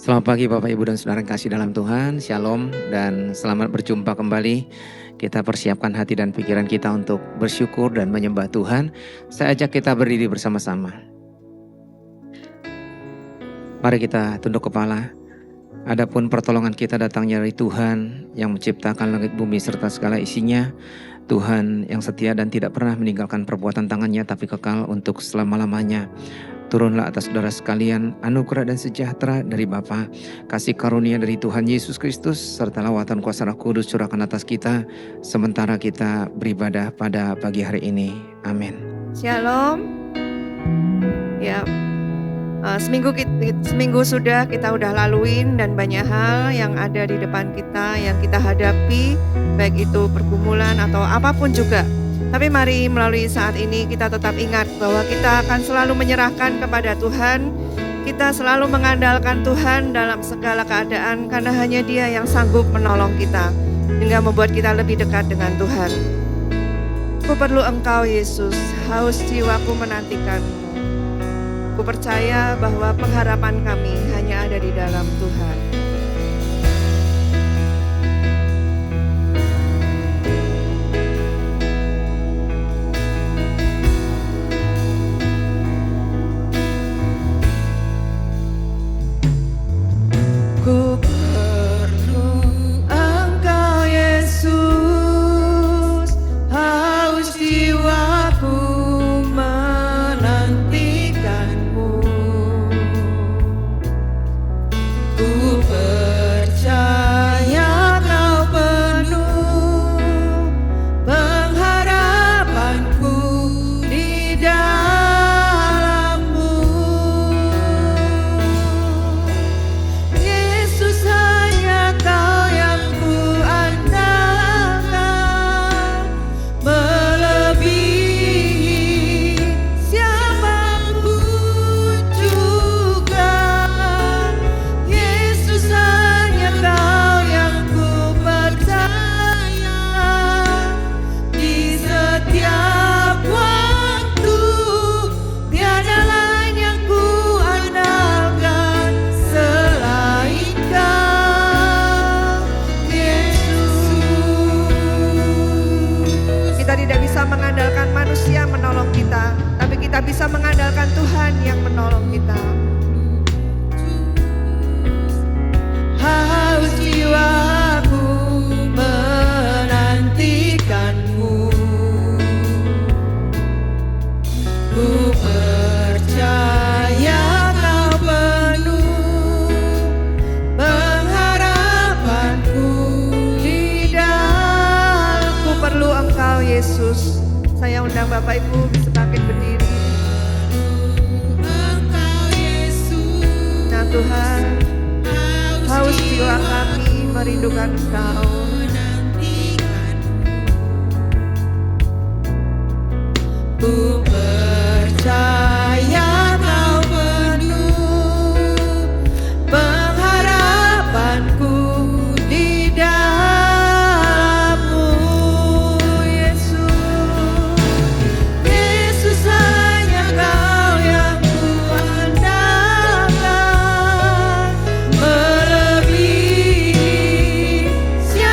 Selamat pagi Bapak Ibu dan Saudara yang kasih dalam Tuhan, Shalom dan selamat berjumpa kembali. Kita persiapkan hati dan pikiran kita untuk bersyukur dan menyembah Tuhan. Saya ajak kita berdiri bersama-sama. Mari kita tunduk kepala. Adapun pertolongan kita datangnya dari Tuhan yang menciptakan langit bumi serta segala isinya. Tuhan yang setia dan tidak pernah meninggalkan perbuatan tangannya tapi kekal untuk selama-lamanya. Turunlah atas saudara sekalian anugerah dan sejahtera dari Bapa, kasih karunia dari Tuhan Yesus Kristus, serta lawatan kuasa Roh Kudus curahkan atas kita, sementara kita beribadah pada pagi hari ini. Amin. Shalom. Ya, seminggu sudah kita udah laluin dan banyak hal yang ada di depan kita yang kita hadapi, baik itu pergumulan atau apapun juga. Tapi mari melalui saat ini kita tetap ingat bahwa kita akan selalu menyerahkan kepada Tuhan. Kita selalu mengandalkan Tuhan dalam segala keadaan karena hanya Dia yang sanggup menolong kita hingga membuat kita lebih dekat dengan Tuhan. Ku perlu Engkau Yesus, haus jiwaku menantikan-Mu. Ku percaya bahwa pengharapan kami hanya ada di dalam Tuhan. Ku perlu Engkau Yesus, haus jiwaku menantikan-Mu. Ku percaya Kau penuh pengharapanku di dalam-Mu. Yesus, hanya Kau yang ku andalkan, melebihi siapapun juga. Yesus, hanya Kau yang ku percaya di setiap waktu. Tiada lain yang ku andalkan selain Kau, Yesus. Kita tidak bisa mengandalkan manusia menolong kita, tapi kita bisa mengandalkan Tuhan yang menolong kita. Haus jiwaku menantikan-Mu. Ku percaya Kau penuh pengharapanku di dalam. Ku perlu Engkau Yesus. Saya undang Bapak Ibu bisa bangkit berdiri. Nah Tuhan, haus jiwa kami merindukan Engkau. Ku percaya Kau penuh pengharapanku di dalam-Mu, Yesus. Yesus, hanya Kau yang ku andalkan, melebihi siapapun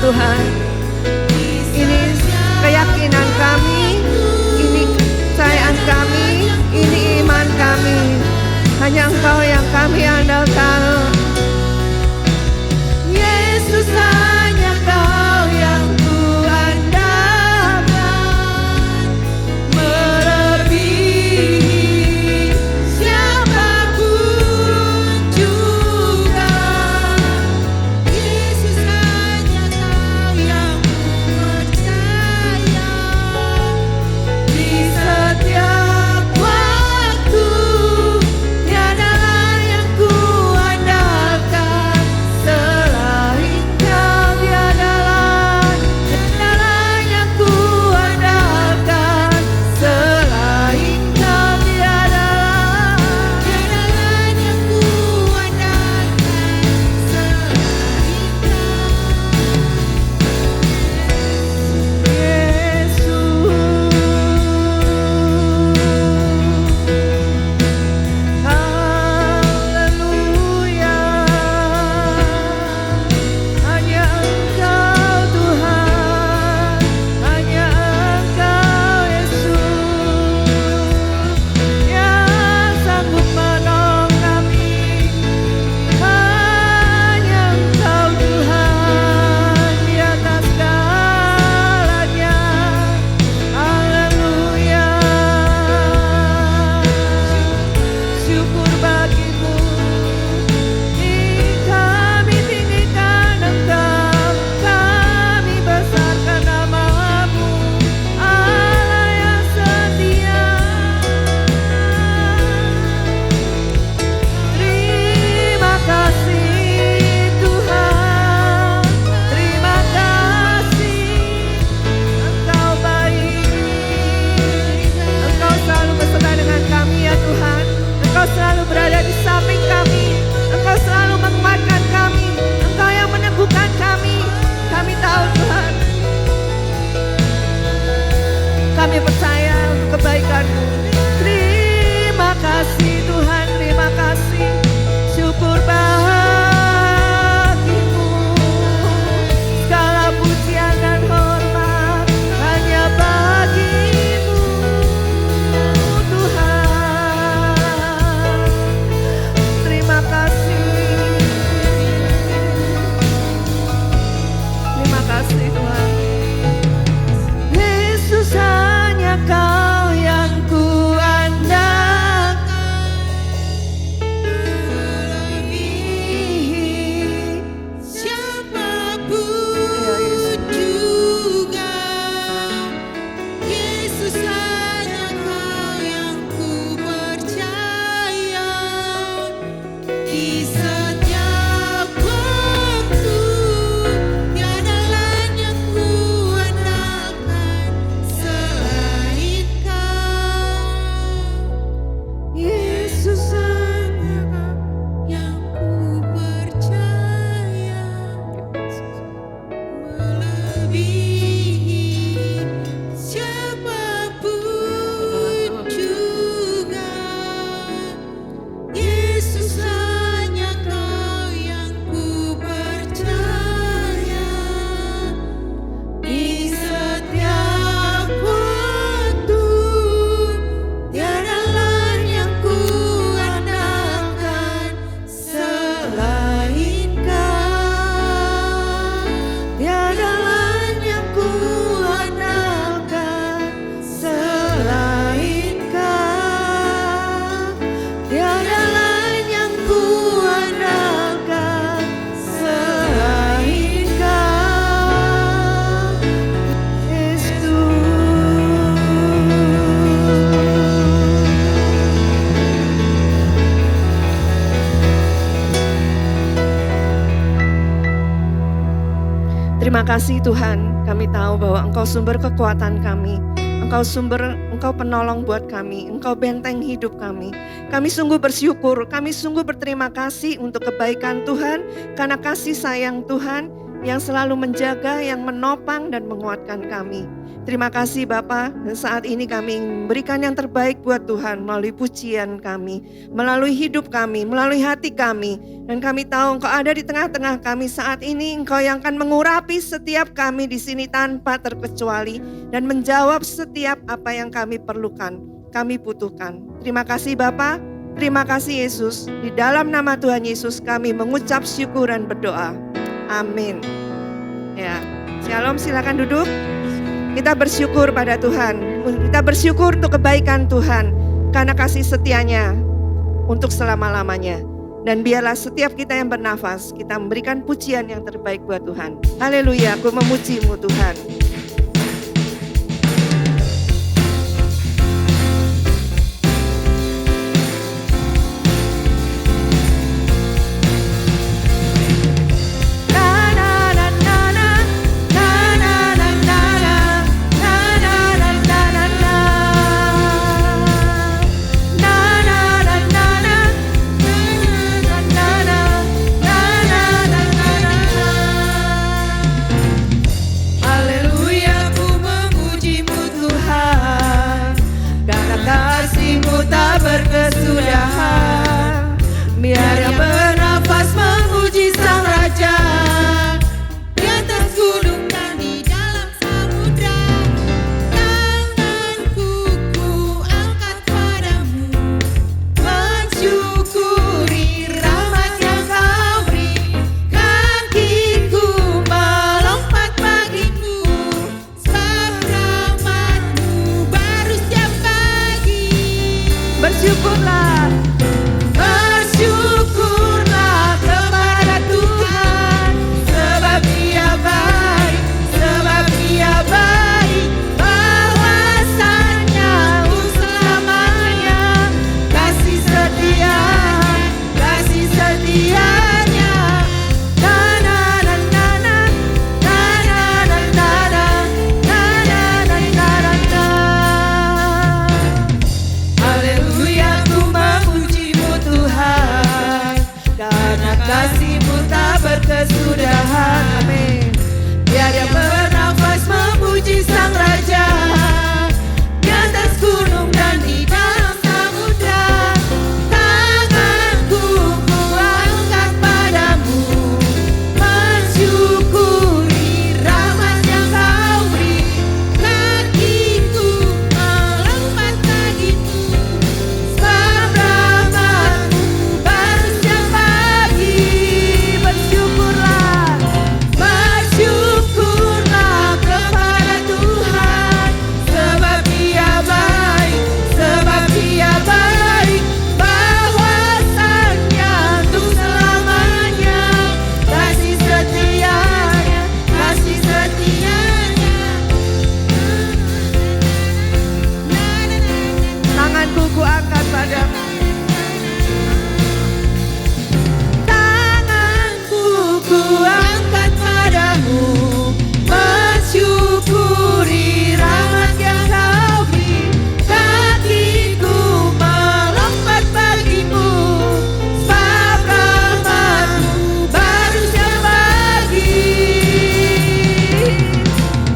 Tuhan. Ini keyakinan kami, ini kepercayaan kami, ini iman kami. Hanya Engkau yang kami andalkan. Yesus, hanya Kau yang kuandalkan, melebihi siapapun juga. Yesus, hanya Kau yang kupercaya, di setiap waktu tiada yang kuandalkan selain Kau, tiada yang kuandalkan selain Kau, tiada yang kuandalkan selain Kau. Yesus, haleluya, hanya Engkau Tuhan, hanya Engkau Yesus yang sanggup menolong kami. Hanya Engkau Tuhan di atas segalanya. Haleluya, syukur bagimu. Kami tinggikan Engkau, kami besarkan nama-Mu, Allah yang setia. Terima kasih Tuhan, terima kasih. Engkau baik, Engkau selalu bersama dengan kami ya Tuhan. Engkau selalu berada di samping kami, Engkau selalu menguatkan kami, Engkau yang meneguhkan kami. Kami tahu Tuhan, kami percaya untuk kebaikan-Mu. Terima kasih Tuhan, terima kasih. Syukur bagimu, segala pujian dan hormat hanya bagimu Tuhan. Terima kasih, terima kasih Tuhan. Yesus, hanya Kau yang kuandalkan, melebihi siapapun juga. Yesus, hanya Kau yang kupercaya, di setiap waktu tiada lain yang kuandalkan selain Kau. Yesus, hanya Kau yang kupercaya, melebihi siapapun juga. Yesus, hanya Kau yang kupercaya, di setiap waktu tiada lain yang kuandalkan selain Kau, tiada lain yang kuandalkan selain Kau, tiada lain yang kuandalkan selain Kau, Yesus. Terima kasih Tuhan, kami tahu bahwa Engkau sumber kekuatan kami, Engkau penolong buat kami, Engkau benteng hidup kami. Kami sungguh bersyukur, kami sungguh berterima kasih untuk kebaikan Tuhan, karena kasih sayang Tuhan yang selalu menjaga, yang menopang dan menguatkan kami. Terima kasih Bapa, dan saat ini kami memberikan yang terbaik buat Tuhan melalui pujian kami, melalui hidup kami, melalui hati kami. Dan kami tahu Engkau ada di tengah-tengah kami saat ini, Engkau yang akan mengurapi setiap kami di sini tanpa terkecuali dan menjawab setiap apa yang kami perlukan, kami butuhkan. Terima kasih Bapa, terima kasih Yesus. Di dalam nama Tuhan Yesus kami mengucap syukur dan berdoa. Amin. Ya, Shalom, silakan duduk. Kita bersyukur pada Tuhan. Kita bersyukur untuk kebaikan Tuhan karena kasih setianya untuk selama-lamanya. Dan biarlah setiap kita yang bernafas, kita memberikan pujian yang terbaik buat Tuhan. Haleluya, aku memuji-Mu Tuhan. Biar yang bernafas memuji Sang Raja di atas gunung dan di dalam samudra. Tanganku ku angkat padamu, mensyukuri rahmat yang Kau beri. Kakiku melompat bagimu, sebab rahmat-Mu baru setiap pagi. Bersyukurlah. Bersyukurlah kepada Tuhan, sebab Dia baik, sebab Dia baik. Bahwasanya selamanya kasih setianya. Na na na na na, na na na na na, na na na na na. Haleluya, ku memuji-Mu Tuhan, karena kasih-Mu tak berkesudahan. Amin. Biar yang bernafas memuji Sang Raja di atas gunung dan di dalam samudra. Tanganku ku angkat padamu, mensyukuri rahmat yang Kau beri. Kakiku melompat bagimu, sebab rahmat-Mu baru setiap pagi. Bersyukurlah, bersyukurlah kepada Tuhan, sebab Dia baik, sebab Dia baik. Bahwasanya untuk selamanya kasih setianya, kasih setianya. Tanganku ku angkat padamu. Tanganku ku angkat padamu, mensyukuri rahmat yang Kau beri. Kakiku melompat bagimu, sebab rahmat-Mu baru setiap pagi.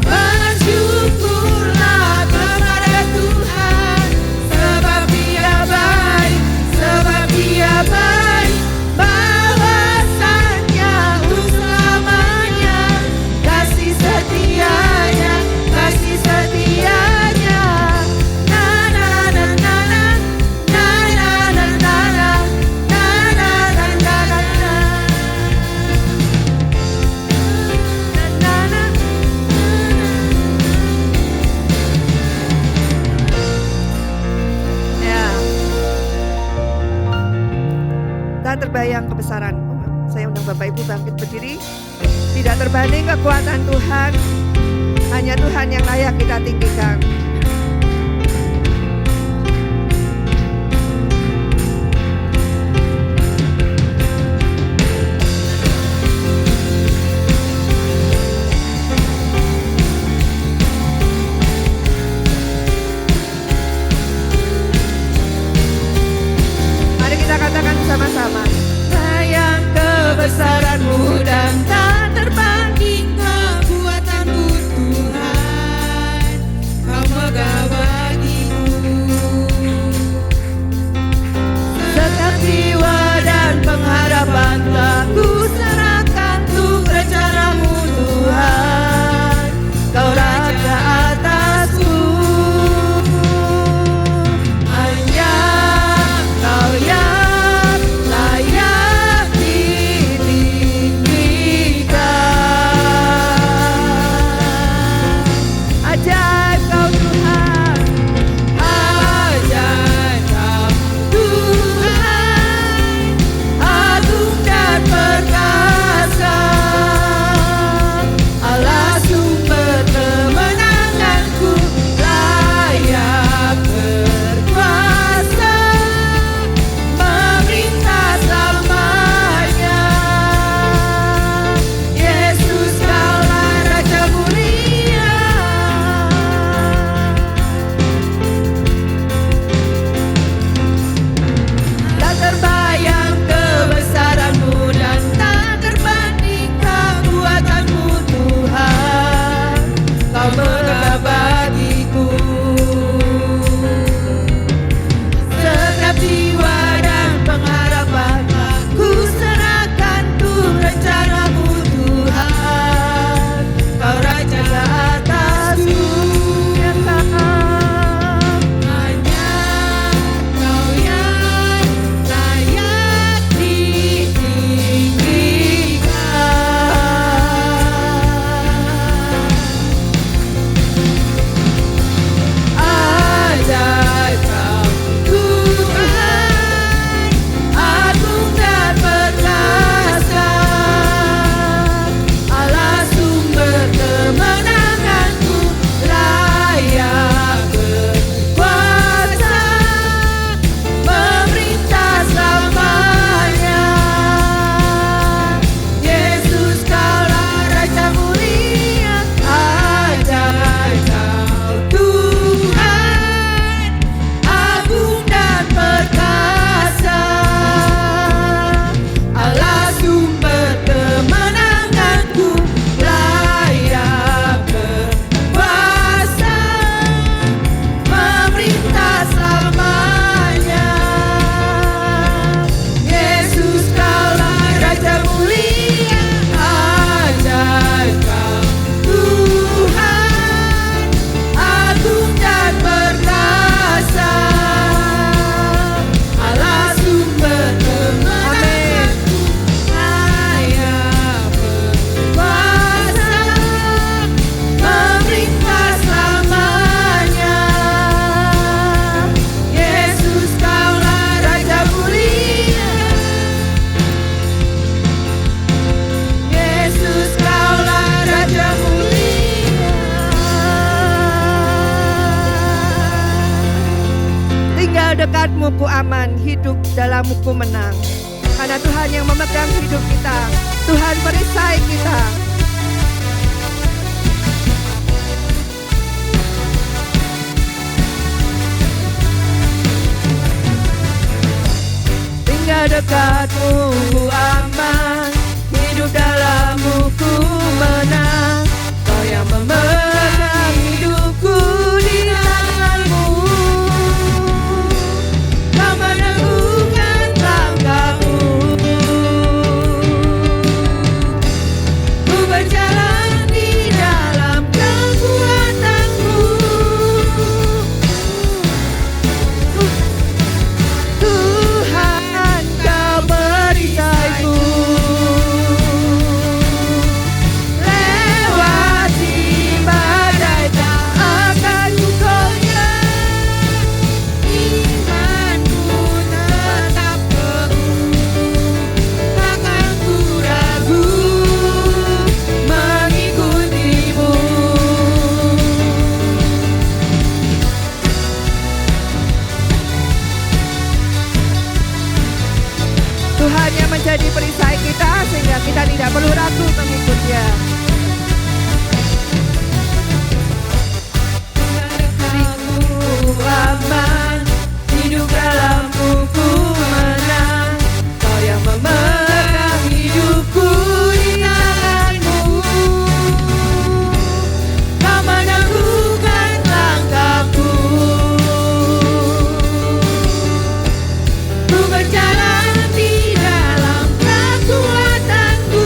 Bersyukurlah kepada Tuhan, sebab Dia baik, sebab Dia baik. Bahwasanya untuk selamanya kasih setianya, kasih setianya. Na na na na na, na na na na na, na na na na na na. Na na. Ya. Tak terbayang kebesaran. Saya undang Bapak Ibu bangkit berdiri. Tidak terbanding kekuatan Tuhan. Hanya Tuhan yang layak kita tinggikan. Mari kita katakan bersama-sama. Sayang kebesaran-Mu dan tak terbangkit. aman, hidup dalam-Ku menang. Karena Tuhan yang memegang hidup kita, Tuhan perisai kita. Tinggal dekat-Mu ku aman, hidup dalam-Mu ku menang. Kau yang memegang hidupku di tangan-Mu. Kau meneguhkan langkahku. Ku berjalan di dalam kekuatan-Mu. Tuhan, Kau perisaiku. Lewati badai tak akan ku goyah. Imanku tetap teguh, takkan ku ragu mengikuti-Mu. Tuhan yang menjadi perisai kita sehingga kita tidak perlu ragu mengikut Dia. Diriku aman, hidup dalam-Mu ku menang. Kau yang memegang hidupku di tangan-Mu. Kau meneguhkan langkahku. Ku berjalan di dalam kekuatan-Mu.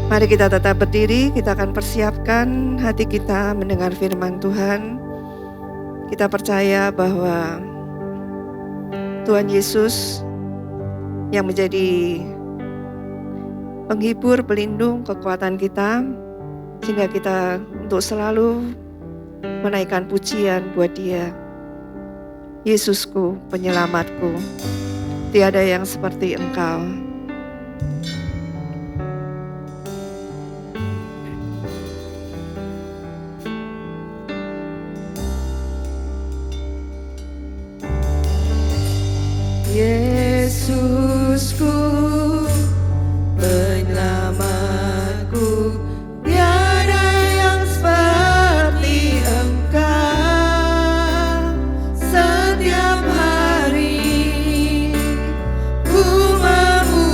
Mari kita tetap berdiri, kita akan persiapkan hati kita mendengar firman Tuhan. Kita percaya bahwa Tuhan Yesus yang menjadi penghibur, pelindung, kekuatan kita, sehingga kita untuk selalu menaikkan pujian buat Dia. Yesusku, penyelamatku, tiada yang seperti Engkau. Yesusku, penyelamatku, tiada yang seperti Engkau. Setiap hari ku memuji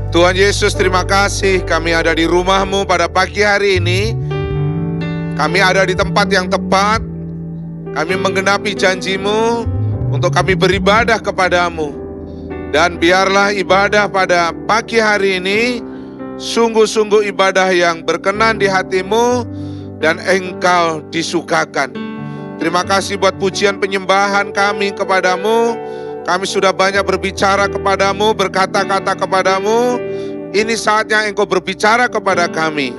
Tuhan Yesus, terima kasih kami ada di rumah-Mu pada pagi hari ini. Kami ada di tempat yang tepat. Kami menggenapi janji-Mu untuk kami beribadah kepadamu. Dan biarlah ibadah pada pagi hari ini sungguh-sungguh ibadah yang berkenan di hati-Mu dan Engkau disukakan. Terima kasih buat pujian penyembahan kami kepadamu. Kami sudah banyak berbicara kepadamu, berkata-kata kepadamu. Ini saatnya Engkau berbicara kepada kami.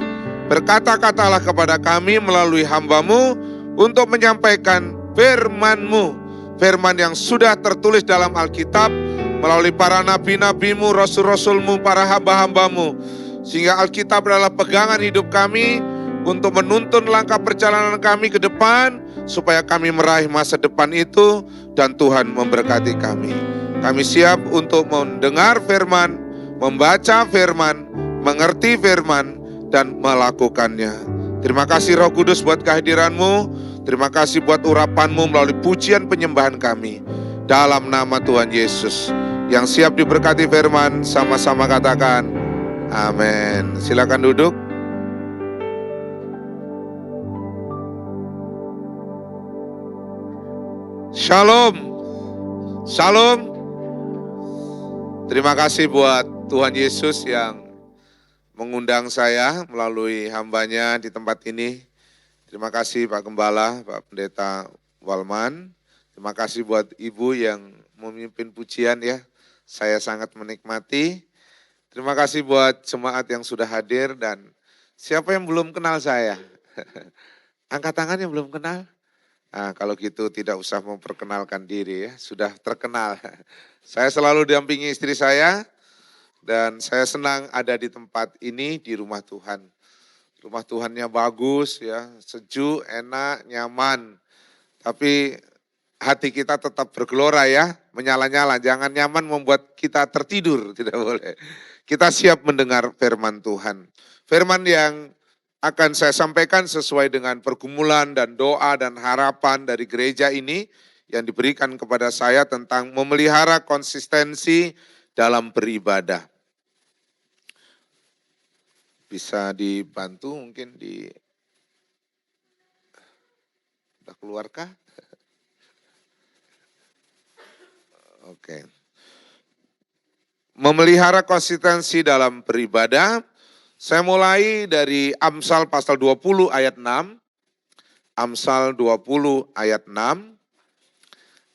Berkata-katalah kepada kami melalui hamba-Mu untuk menyampaikan firman-Mu. Firman yang sudah tertulis dalam Alkitab melalui para nabi-nabi-Mu, rasul-rasul-Mu, para hamba-hamba-Mu. Sehingga Alkitab adalah pegangan hidup kami untuk menuntun langkah perjalanan kami ke depan, supaya kami meraih masa depan itu dan Tuhan memberkati kami. Kami siap untuk mendengar firman, membaca firman, mengerti firman, dan melakukannya. Terima kasih Roh Kudus buat kehadiran-Mu. Terima kasih buat urapan-Mu melalui pujian penyembahan kami. Dalam nama Tuhan Yesus. Yang siap diberkati firman, sama-sama katakan amin. Silakan duduk. Shalom. Shalom. Terima kasih buat Tuhan Yesus yang mengundang saya melalui hambanya di tempat ini. Terima kasih Pak Gembala, Pak Pendeta Walman. Terima kasih buat Ibu yang memimpin pujian ya. Saya sangat menikmati. Terima kasih buat jemaat yang sudah hadir dan siapa yang belum kenal saya? Angkat tangan yang belum kenal. Nah, kalau gitu tidak usah memperkenalkan diri ya, sudah terkenal. Saya selalu didampingi istri saya dan saya senang ada di tempat ini di rumah Tuhan. Rumah Tuhannya bagus ya, sejuk, enak, nyaman. Tapi hati kita tetap bergelora ya, menyala-nyala. Jangan nyaman membuat kita tertidur, tidak boleh. Kita siap mendengar firman Tuhan. Firman yang akan saya sampaikan sesuai dengan pergumulan dan doa dan harapan dari gereja ini yang diberikan kepada saya tentang memelihara konsistensi dalam beribadah. Bisa dibantu mungkin udah keluarkah? Oke. Memelihara konsistensi dalam beribadah. Saya mulai dari Amsal pasal 20 ayat 6. Amsal 20 ayat 6.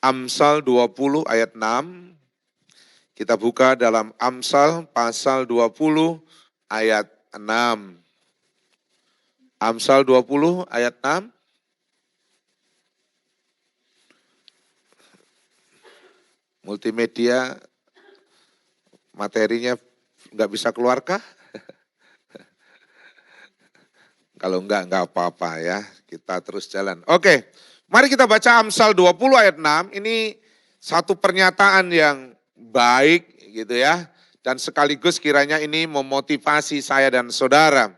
Amsal 20 ayat 6. Kita buka dalam Amsal pasal 20 ayat 6. Amsal 20 ayat 6. Multimedia materinya nggak bisa keluarkah? Kalau enggak apa-apa ya, kita terus jalan. Oke, mari kita baca Amsal 20 ayat 6, ini satu pernyataan yang baik gitu ya. Dan sekaligus kiranya ini memotivasi saya dan saudara.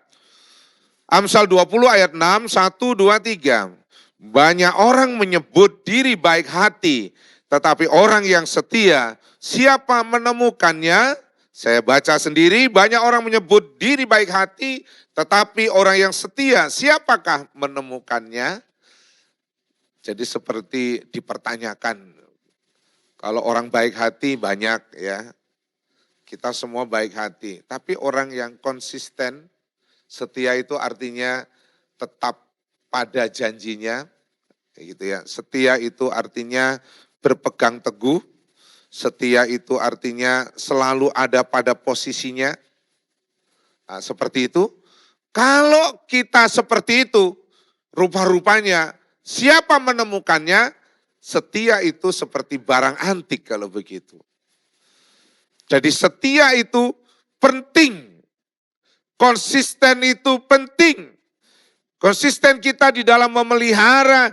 Amsal 20 ayat 6, 1, 2, 3. Banyak orang menyebut diri baik hati, tetapi orang yang setia, siapa menemukannya? Saya baca sendiri, banyak orang menyebut diri baik hati, tetapi orang yang setia, siapakah menemukannya? Jadi seperti dipertanyakan, kalau orang baik hati banyak ya, kita semua baik hati. Tapi orang yang konsisten, setia itu artinya tetap pada janjinya, gitu ya. Setia itu artinya berpegang teguh, setia itu artinya selalu ada pada posisinya. Nah, seperti itu. Kalau kita seperti itu, rupa-rupanya siapa menemukannya? Setia itu seperti barang antik kalau begitu. Jadi setia itu penting. Konsisten itu penting. Konsisten kita di dalam memelihara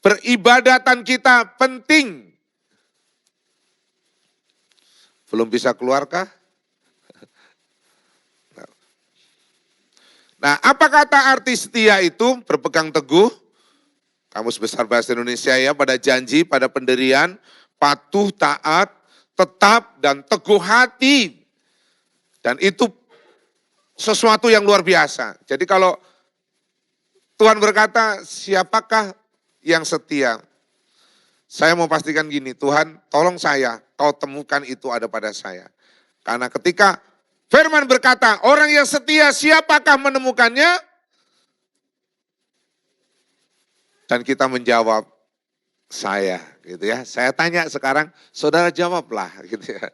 peribadatan kita penting. Belum bisa keluarkah? Nah, apa kata arti setia itu? Berpegang teguh. Kamus Besar Bahasa Indonesia ya, pada janji, pada pendirian, patuh, taat, tetap, dan teguh hati. Dan itu sesuatu yang luar biasa. Jadi kalau Tuhan berkata, siapakah yang setia? Saya mau pastikan gini, Tuhan tolong saya, kau temukan itu ada pada saya. Karena ketika firman berkata, orang yang setia siapakah menemukannya? Dan kita menjawab, saya gitu ya. Saya tanya sekarang, saudara jawablah gitu ya.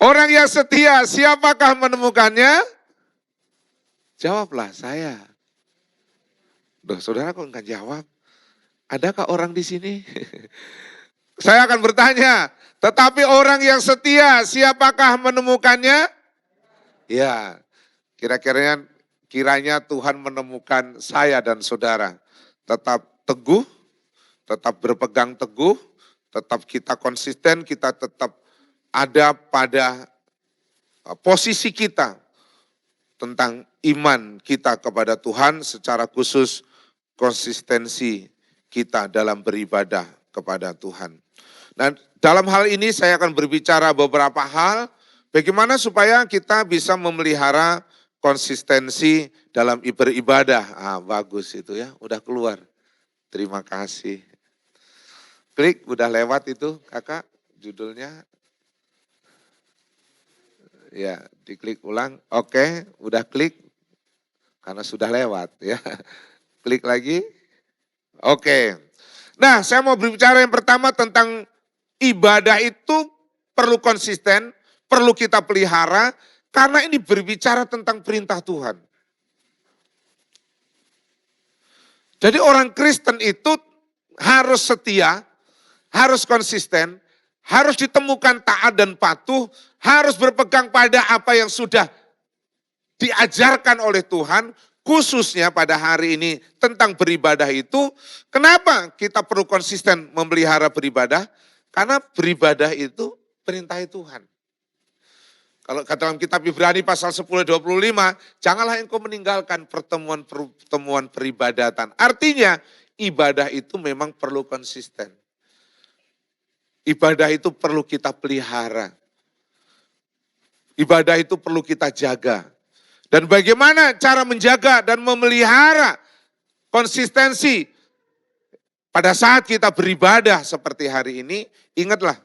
Orang yang setia siapakah menemukannya? Jawablah saya. Duh, saudara kok enggak jawab? Adakah orang di sini? Saya akan bertanya, tetapi orang yang setia, siapakah menemukannya? Ya, kiranya Tuhan menemukan saya dan saudara. Tetap teguh, tetap berpegang teguh, tetap kita konsisten, kita tetap ada pada posisi kita tentang iman kita kepada Tuhan, secara khusus konsistensi kita dalam beribadah kepada Tuhan. Nah, dalam hal ini saya akan berbicara beberapa hal, bagaimana supaya kita bisa memelihara konsistensi dalam beribadah. Bagus itu ya, udah keluar. Terima kasih. Klik, udah lewat itu kakak judulnya. Ya, diklik ulang. Oke, udah klik. Karena sudah lewat ya. Klik lagi. Oke. Nah, saya mau berbicara yang pertama tentang ibadah itu perlu konsisten, perlu kita pelihara, karena ini berbicara tentang perintah Tuhan. Jadi orang Kristen itu harus setia, harus konsisten, harus ditemukan taat dan patuh, harus berpegang pada apa yang sudah diajarkan oleh Tuhan, khususnya pada hari ini tentang beribadah itu. Kenapa kita perlu konsisten memelihara beribadah? Karena beribadah itu perintah Tuhan. Kalau kata dalam kitab Ibrani pasal 10:25, janganlah engkau meninggalkan pertemuan peribadatan. Artinya ibadah itu memang perlu konsisten. Ibadah itu perlu kita pelihara. Ibadah itu perlu kita jaga. Dan bagaimana cara menjaga dan memelihara konsistensi pada saat kita beribadah seperti hari ini, ingatlah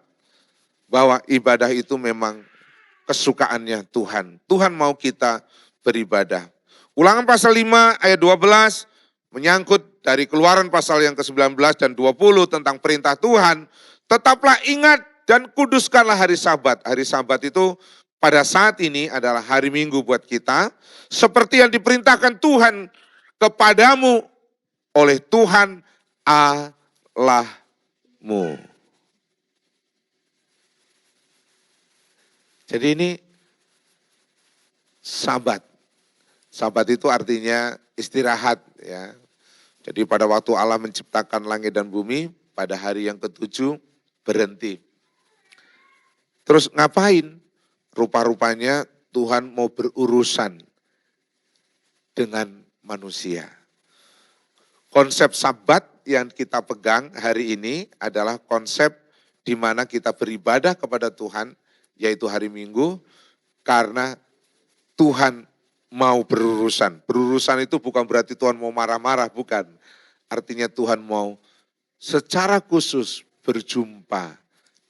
bahwa ibadah itu memang kesukaannya Tuhan. Tuhan mau kita beribadah. Ulangan pasal 5 ayat 12 menyangkut dari Keluaran pasal yang ke-19 dan 20 tentang perintah Tuhan. Tetaplah ingat dan kuduskanlah hari Sabat. Hari Sabat itu pada saat ini adalah hari Minggu buat kita. Seperti yang diperintahkan Tuhan kepadamu oleh Tuhan Allahmu. Jadi ini Sabat. Sabat itu artinya istirahat ya. Jadi pada waktu Allah menciptakan langit dan bumi, pada hari yang ke-7 berhenti. Terus ngapain? Rupa-rupanya Tuhan mau berurusan dengan manusia. Konsep Sabat yang kita pegang hari ini adalah konsep di mana kita beribadah kepada Tuhan, yaitu hari Minggu, karena Tuhan mau berurusan. Berurusan itu bukan berarti Tuhan mau marah-marah, bukan. Artinya Tuhan mau secara khusus berjumpa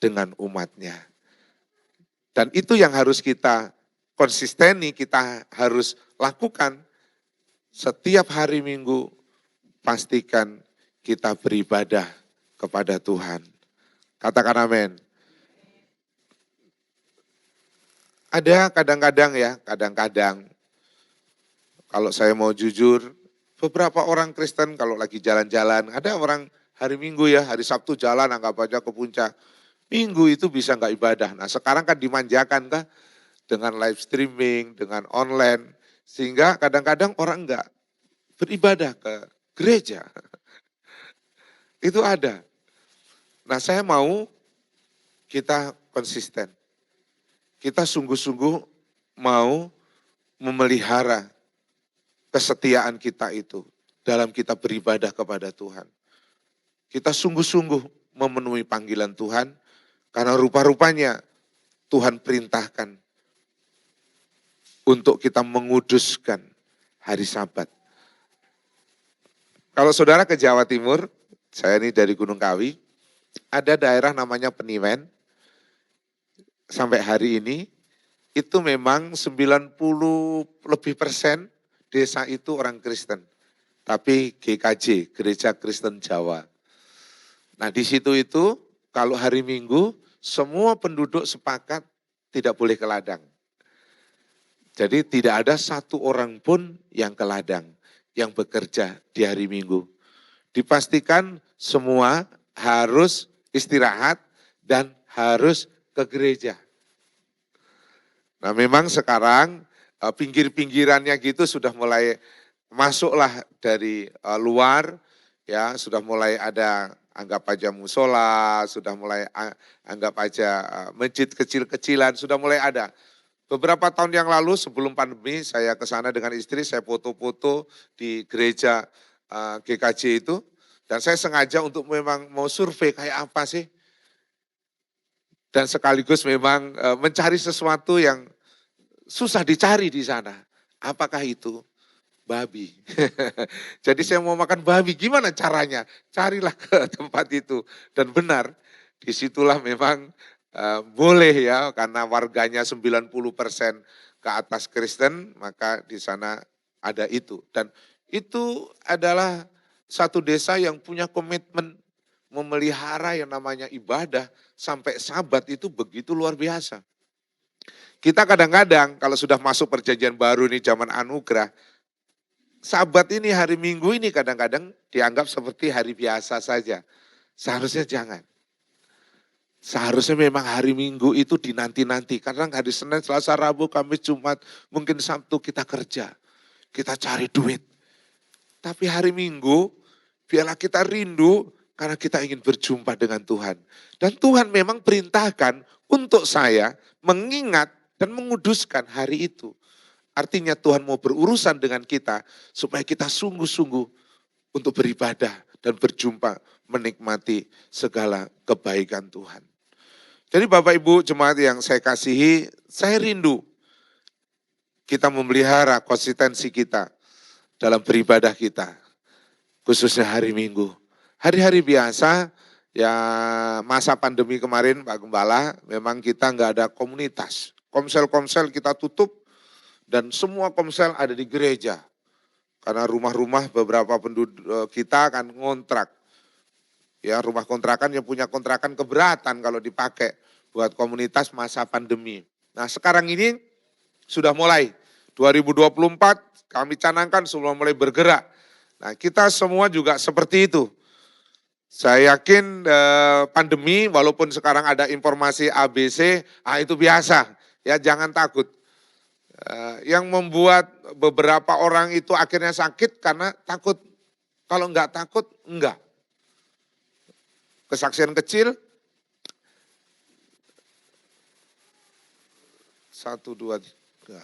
dengan umatnya. Dan itu yang harus kita konsisteni, kita harus lakukan. Setiap hari Minggu pastikan kita beribadah kepada Tuhan. Katakan amin. Ada kadang-kadang kalau saya mau jujur, beberapa orang Kristen kalau lagi jalan-jalan, ada orang hari Minggu ya, hari Sabtu jalan anggap aja ke puncak. Minggu itu bisa nggak ibadah. Nah sekarang kan dimanjakan kah dengan live streaming, dengan online. Sehingga kadang-kadang orang nggak beribadah ke gereja. Itu ada. Nah saya mau kita konsisten. Kita sungguh-sungguh mau memelihara kesetiaan kita itu dalam kita beribadah kepada Tuhan. Kita sungguh-sungguh memenuhi panggilan Tuhan karena rupa-rupanya Tuhan perintahkan untuk kita menguduskan hari Sabat. Kalau saudara ke Jawa Timur, saya ini dari Gunung Kawi, ada daerah namanya Peniwen, sampai hari ini itu memang 90 lebih persen desa itu orang Kristen. Tapi GKJ, Gereja Kristen Jawa. Nah di situ itu kalau hari Minggu semua penduduk sepakat tidak boleh ke ladang. Jadi tidak ada satu orang pun yang ke ladang, yang bekerja di hari Minggu. Dipastikan semua harus istirahat dan harus ke gereja. Nah memang sekarang pinggir-pinggirannya gitu sudah mulai masuklah dari luar, ya sudah mulai ada anggap aja musola, sudah mulai anggap aja masjid kecil-kecilan, sudah mulai ada. Beberapa tahun yang lalu sebelum pandemi saya ke sana dengan istri, saya foto-foto di gereja GKJ itu. Dan saya sengaja untuk memang mau survei kayak apa sih. Dan sekaligus memang mencari sesuatu yang susah dicari di sana. Apakah itu? Babi. Jadi saya mau makan babi, gimana caranya? Carilah ke tempat itu. Dan benar, disitulah memang boleh ya, karena warganya 90% ke atas Kristen, maka di sana ada itu. Dan itu adalah satu desa yang punya komitmen memelihara yang namanya ibadah sampai Sabat itu begitu luar biasa. Kita kadang-kadang kalau sudah masuk perjanjian baru ini zaman anugerah, Sabat ini hari Minggu ini kadang-kadang dianggap seperti hari biasa saja. Seharusnya jangan. Seharusnya memang hari Minggu itu dinanti-nanti. Karena hari Senin, Selasa, Rabu, Kamis, Jumat, mungkin Sabtu kita kerja. Kita cari duit. Tapi hari Minggu, biarlah kita rindu karena kita ingin berjumpa dengan Tuhan. Dan Tuhan memang perintahkan untuk saya mengingat dan menguduskan hari itu. Artinya Tuhan mau berurusan dengan kita supaya kita sungguh-sungguh untuk beribadah dan berjumpa menikmati segala kebaikan Tuhan. Jadi Bapak Ibu jemaat yang saya kasihi, saya rindu kita memelihara konsistensi kita dalam beribadah kita, khususnya hari Minggu. Hari-hari biasa, ya masa pandemi kemarin Pak Gembala, memang kita nggak ada komunitas. Komsel-komsel kita tutup dan semua komsel ada di gereja. Karena rumah-rumah beberapa penduduk kita akan ngontrak. Ya rumah kontrakan yang punya kontrakan keberatan kalau dipakai buat komunitas masa pandemi. Nah sekarang ini sudah mulai 2024 kami canangkan sudah mulai bergerak. Nah kita semua juga seperti itu. Saya yakin pandemi walaupun sekarang ada informasi ABC, itu biasa. Ya jangan takut. Yang membuat beberapa orang itu akhirnya sakit karena takut. Kalau enggak takut, enggak. Kesaksian kecil, 1, 2, 3.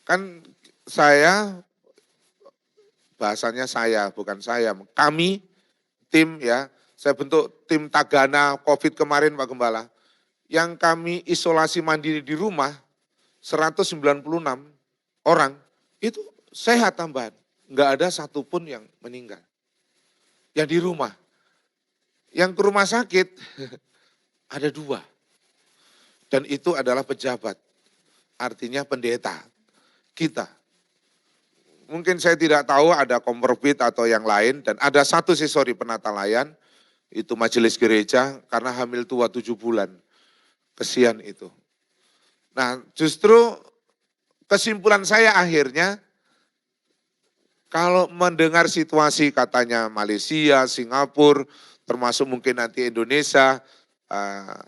Kan saya, bahasanya saya, bukan saya, kami, tim ya, saya bentuk tim Tagana COVID kemarin Pak Gembala, yang kami isolasi mandiri di rumah, 196 orang, itu sehat tambahan, enggak ada satupun yang meninggal. Yang di rumah. Yang ke rumah sakit ada 2. Dan itu adalah pejabat. Artinya pendeta. Kita. Mungkin saya tidak tahu ada komorbid atau yang lain. Dan ada satu sisori penata layan. Itu majelis gereja karena hamil tua 7 bulan. Kesian itu. Nah justru kesimpulan saya akhirnya. Kalau mendengar situasi katanya Malaysia, Singapura, termasuk mungkin nanti Indonesia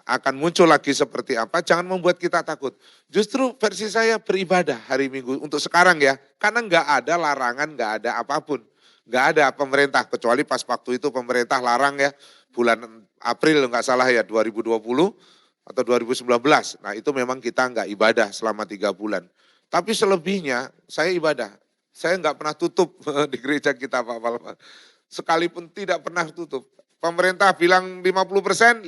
akan muncul lagi seperti apa, jangan membuat kita takut. Justru versi saya beribadah hari Minggu untuk sekarang ya, karena nggak ada larangan, nggak ada apapun. Nggak ada pemerintah, kecuali pas waktu itu pemerintah larang ya, bulan April nggak salah ya, 2020 atau 2019. Nah itu memang kita nggak ibadah selama 3 bulan. Tapi selebihnya saya ibadah. Saya nggak pernah tutup di gereja kita Pak. Sekalipun tidak pernah tutup. Pemerintah bilang 50%, 50%.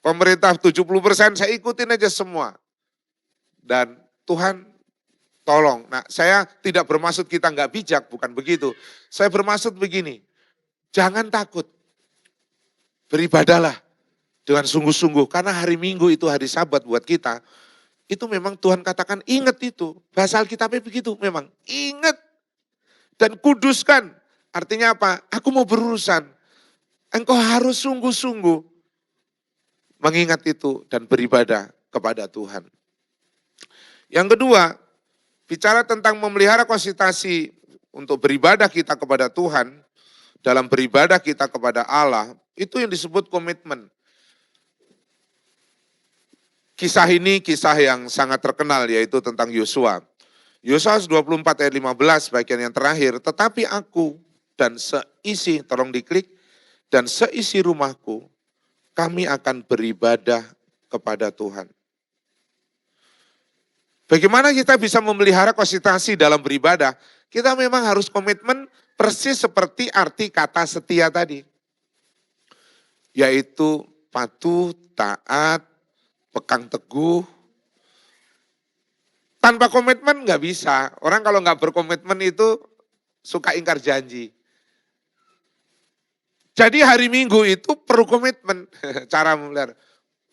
Pemerintah 70%, saya ikutin aja semua. Dan Tuhan tolong. Nah, saya tidak bermaksud kita nggak bijak, bukan begitu. Saya bermaksud begini, jangan takut. Beribadahlah dengan sungguh-sungguh, karena hari Minggu itu hari Sabat buat kita. Itu memang Tuhan katakan ingat itu. Bahasa Alkitabnya begitu memang, ingat dan kuduskan. Artinya apa? Aku mau berurusan. Engkau harus sungguh-sungguh mengingat itu dan beribadah kepada Tuhan. Yang kedua, bicara tentang memelihara konsentrasi untuk beribadah kita kepada Tuhan, dalam beribadah kita kepada Allah, itu yang disebut komitmen. Kisah ini kisah yang sangat terkenal, yaitu tentang Yosua. Yosua 24 ayat 15 bagian yang terakhir, tetapi aku dan seisi, tolong diklik, dan seisi rumahku, kami akan beribadah kepada Tuhan. Bagaimana kita bisa memelihara konsentrasi dalam beribadah? Kita memang harus komitmen persis seperti arti kata setia tadi. Yaitu patuh, taat, pegang teguh. Tanpa komitmen nggak bisa. Orang kalau nggak berkomitmen itu suka ingkar janji. Jadi hari Minggu itu perlu komitmen, cara memelihara.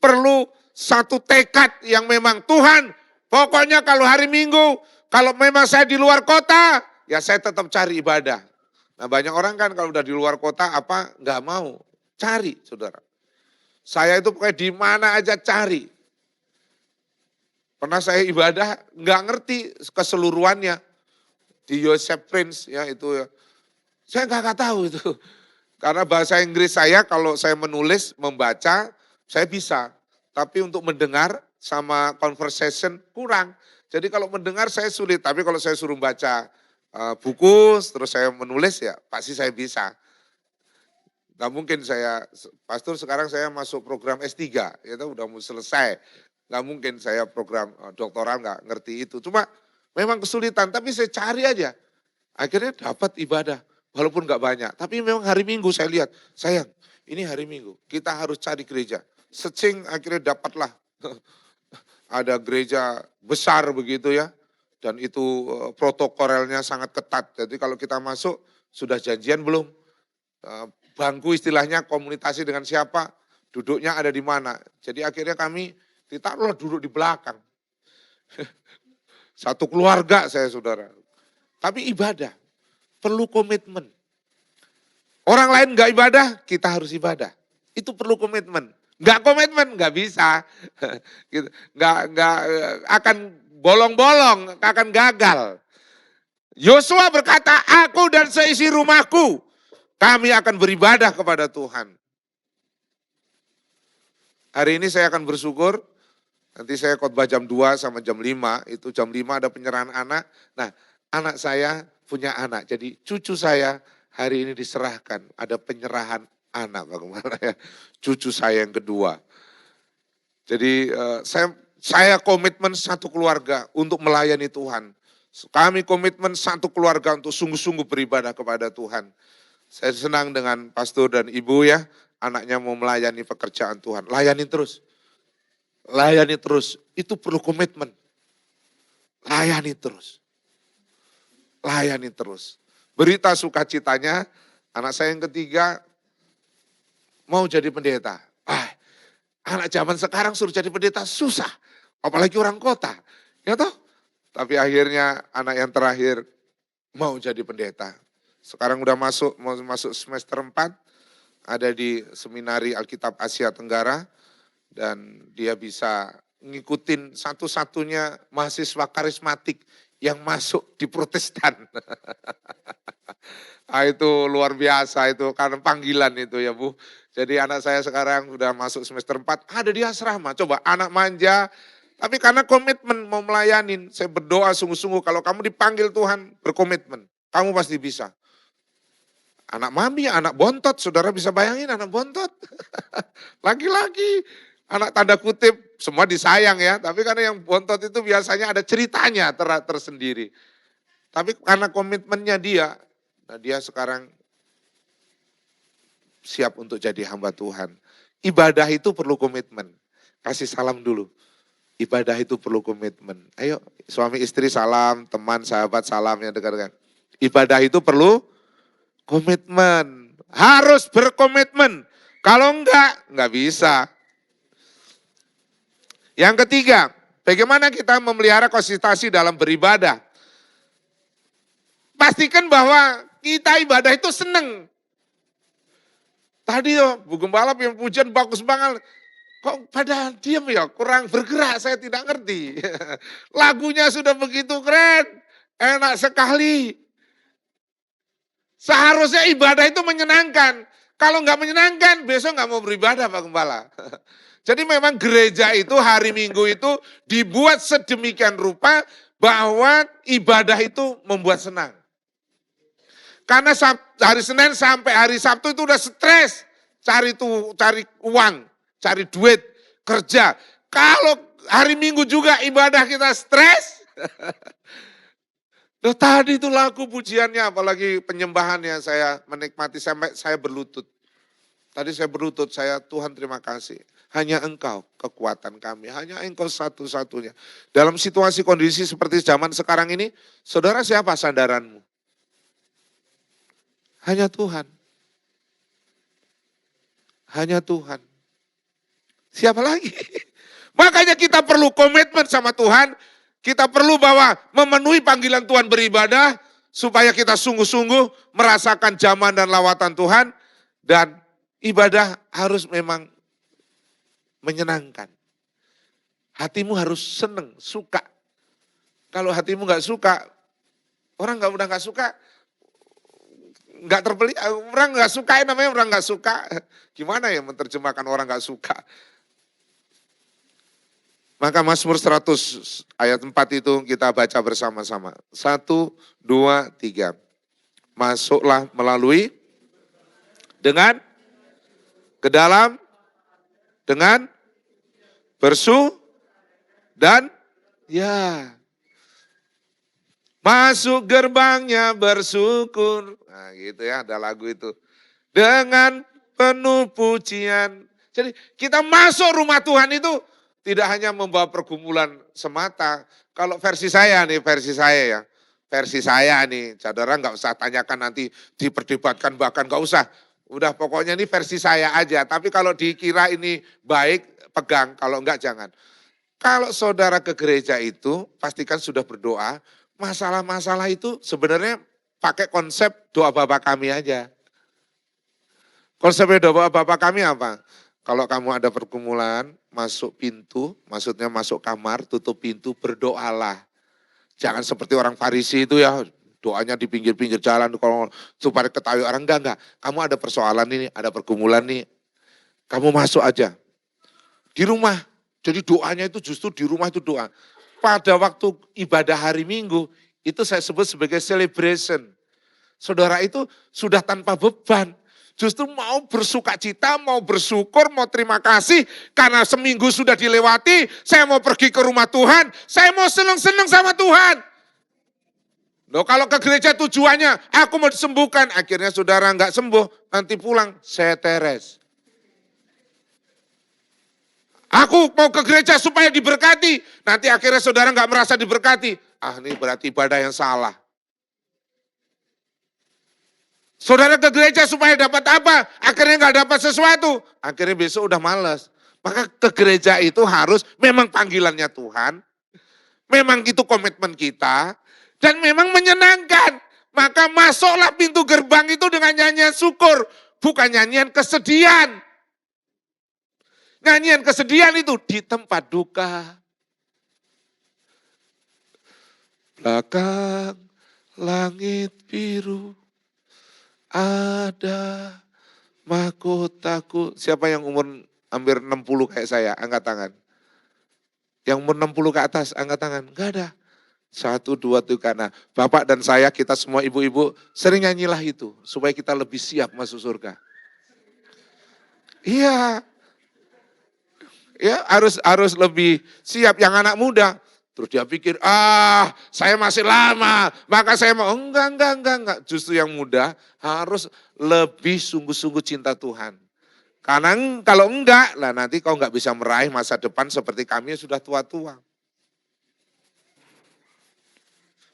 Perlu satu tekad yang memang Tuhan, pokoknya kalau hari Minggu, kalau memang saya di luar kota, ya saya tetap cari ibadah. Nah banyak orang kan kalau udah di luar kota apa nggak mau cari, saudara. Saya itu pokoknya di mana aja cari. Pernah saya ibadah nggak ngerti keseluruhannya di Joseph Prince ya itu ya. Saya nggak tahu itu. Karena bahasa Inggris saya kalau saya menulis, membaca, saya bisa. Tapi untuk mendengar sama conversation kurang. Jadi kalau mendengar saya sulit, tapi kalau saya suruh baca buku, terus saya menulis ya pasti saya bisa. Gak mungkin saya, pastor sekarang saya masuk program S3, itu udah mau selesai. Gak mungkin saya program doktoral gak ngerti itu. Cuma memang kesulitan, tapi saya cari aja. Akhirnya dapat ibadah. Walaupun gak banyak, tapi memang hari Minggu saya lihat, sayang ini hari Minggu, kita harus cari gereja. Searching akhirnya dapatlah, ada gereja besar begitu ya, dan itu protokolnya sangat ketat. Jadi kalau kita masuk, sudah janjian belum? Bangku istilahnya komunikasi dengan siapa, duduknya ada di mana. Jadi akhirnya kami ditaruhlah duduk di belakang. Satu keluarga saya saudara, tapi ibadah. Perlu komitmen. Orang lain nggak ibadah, kita harus ibadah. Itu perlu komitmen. Nggak komitmen, nggak bisa. Gitu. Nggak akan bolong-bolong, akan gagal. Yosua berkata, aku dan seisi rumahku, kami akan beribadah kepada Tuhan. Hari ini saya akan bersyukur, nanti saya khotbah jam 2 sama jam 5, itu jam 5 ada penyerahan anak. Nah, anak saya punya anak, jadi cucu saya hari ini diserahkan, ada penyerahan anak bagaimana ya, cucu saya yang kedua. Jadi saya komitmen satu keluarga untuk melayani Tuhan. Kami komitmen satu keluarga untuk sungguh-sungguh beribadah kepada Tuhan. Saya senang dengan pastor dan ibu ya, anaknya mau melayani pekerjaan Tuhan, layani terus. Layani terus, itu perlu komitmen. Layani terus. Layani terus. Berita sukacitanya, anak saya yang ketiga mau jadi pendeta. Anak zaman sekarang suruh jadi pendeta susah. Apalagi orang kota. Ya toh? Tapi akhirnya anak yang terakhir mau jadi pendeta. Sekarang udah mau masuk semester 4. Ada di Seminari Alkitab Asia Tenggara. Dan dia bisa ngikutin satu-satunya mahasiswa karismatik yang masuk di Protestan. Itu luar biasa itu, karena panggilan itu ya Bu. Jadi anak saya sekarang sudah masuk semester 4, ada di asrama. Coba anak manja, tapi karena komitmen mau melayanin. Saya berdoa sungguh-sungguh, kalau kamu dipanggil Tuhan, berkomitmen. Kamu pasti bisa. Anak mami, anak bontot, saudara bisa bayangin anak bontot. Laki-laki, anak tanda kutip, semua disayang ya. Tapi karena yang bontot itu biasanya ada ceritanya tersendiri. Tapi karena komitmennya dia, nah dia sekarang siap untuk jadi hamba Tuhan. Ibadah itu perlu komitmen. Kasih salam dulu. Ibadah itu perlu komitmen. Ayo suami istri salam, teman sahabat salam yang dekat-dekat. Ibadah itu perlu komitmen. Harus berkomitmen. Kalau enggak bisa. Yang ketiga, bagaimana kita memelihara konsistensi dalam beribadah? Pastikan bahwa kita ibadah itu seneng. Tadi Bu Gembala yang pujian bagus banget. Kok pada diam ya, kurang bergerak, saya tidak ngerti. Lagunya sudah begitu keren, enak sekali. Seharusnya ibadah itu menyenangkan. Kalau nggak menyenangkan, besok nggak mau beribadah Pak Gembala. Jadi memang gereja itu hari Minggu itu dibuat sedemikian rupa bahwa ibadah itu membuat senang. Karena hari Senin sampai hari Sabtu itu udah stres, cari uang, cari duit, kerja. Kalau hari Minggu juga ibadah kita stres. Loh, tadi itu lagu pujiannya, apalagi penyembahannya saya menikmati sampai saya berlutut. Tadi saya berlutut, Tuhan terima kasih. Hanya Engkau kekuatan kami, hanya Engkau satu-satunya. Dalam situasi kondisi seperti zaman sekarang ini, saudara siapa sandaranmu? Hanya Tuhan. Hanya Tuhan. Siapa lagi? Makanya kita perlu komitmen sama Tuhan. Kita perlu bahwa memenuhi panggilan Tuhan beribadah. Supaya kita sungguh-sungguh merasakan zaman dan lawatan Tuhan. Dan ibadah harus memang menyenangkan. Hatimu harus senang, suka. Kalau hatimu gak suka, orang udah gak suka, nggak terbeli, orang nggak suka namanya orang nggak suka. Gimana ya menerjemahkan orang nggak suka? Maka Mazmur 100 ayat 4 itu kita baca bersama-sama. 1, 2, 3. Masuklah melalui dengan ke dalam dengan dan ya. Masuk gerbangnya bersyukur. Nah gitu ya, ada lagu itu. Dengan penuh pujian. Jadi kita masuk rumah Tuhan itu tidak hanya membawa pergumulan semata. Kalau versi saya nih, versi saya nih, saudara nggak usah tanyakan nanti diperdebatkan bahkan nggak usah. Udah pokoknya ini versi saya aja. Tapi kalau dikira ini baik, pegang. Kalau enggak jangan. Kalau saudara ke gereja itu pastikan sudah berdoa. Masalah-masalah itu sebenarnya pakai konsep doa Bapa kami aja. Konsepnya doa Bapa kami apa? Kalau kamu ada pergumulan, masuk pintu, maksudnya masuk kamar, tutup pintu, berdoalah. Jangan seperti orang Farisi itu ya, doanya di pinggir-pinggir jalan, kalau supaya ketahui orang, enggak. Kamu ada persoalan ini, ada pergumulan nih, kamu masuk aja. Di rumah, jadi doanya itu justru di rumah itu doa. Pada waktu ibadah hari Minggu, itu saya sebut sebagai celebration. Saudara itu sudah tanpa beban. Justru mau bersuka cita, mau bersyukur, mau terima kasih. Karena seminggu sudah dilewati, saya mau pergi ke rumah Tuhan. Saya mau senang-senang sama Tuhan. Loh, kalau ke gereja tujuannya, aku mau disembuhkan. Akhirnya saudara nggak sembuh, nanti pulang, saya teres. Aku mau ke gereja supaya diberkati. Nanti akhirnya saudara nggak merasa diberkati. Ah, ini berarti ibadah yang salah. Saudara ke gereja supaya dapat apa? Akhirnya nggak dapat sesuatu. Akhirnya besok udah malas. Maka ke gereja itu harus memang panggilannya Tuhan. Memang itu komitmen kita. Dan memang menyenangkan. Maka masuklah pintu gerbang itu dengan nyanyian syukur. Bukan nyanyian kesedihan. Nyanyian kesedihan itu di tempat duka. Belakang langit biru ada mahkotaku. Siapa yang umur hampir 60 kayak saya? Angkat tangan. Yang umur 60 ke atas, angkat tangan. Enggak ada. 1, 2, 3. Karena Bapak dan saya, kita semua ibu-ibu sering nyanyilah itu. Supaya kita lebih siap masuk surga. Iya. Ya harus lebih siap yang anak muda. Terus dia pikir, saya masih lama, maka saya mau. Enggak. Justru yang muda harus lebih sungguh-sungguh cinta Tuhan. Karena kalau enggak, lah nanti kau enggak bisa meraih masa depan seperti kami yang sudah tua-tua.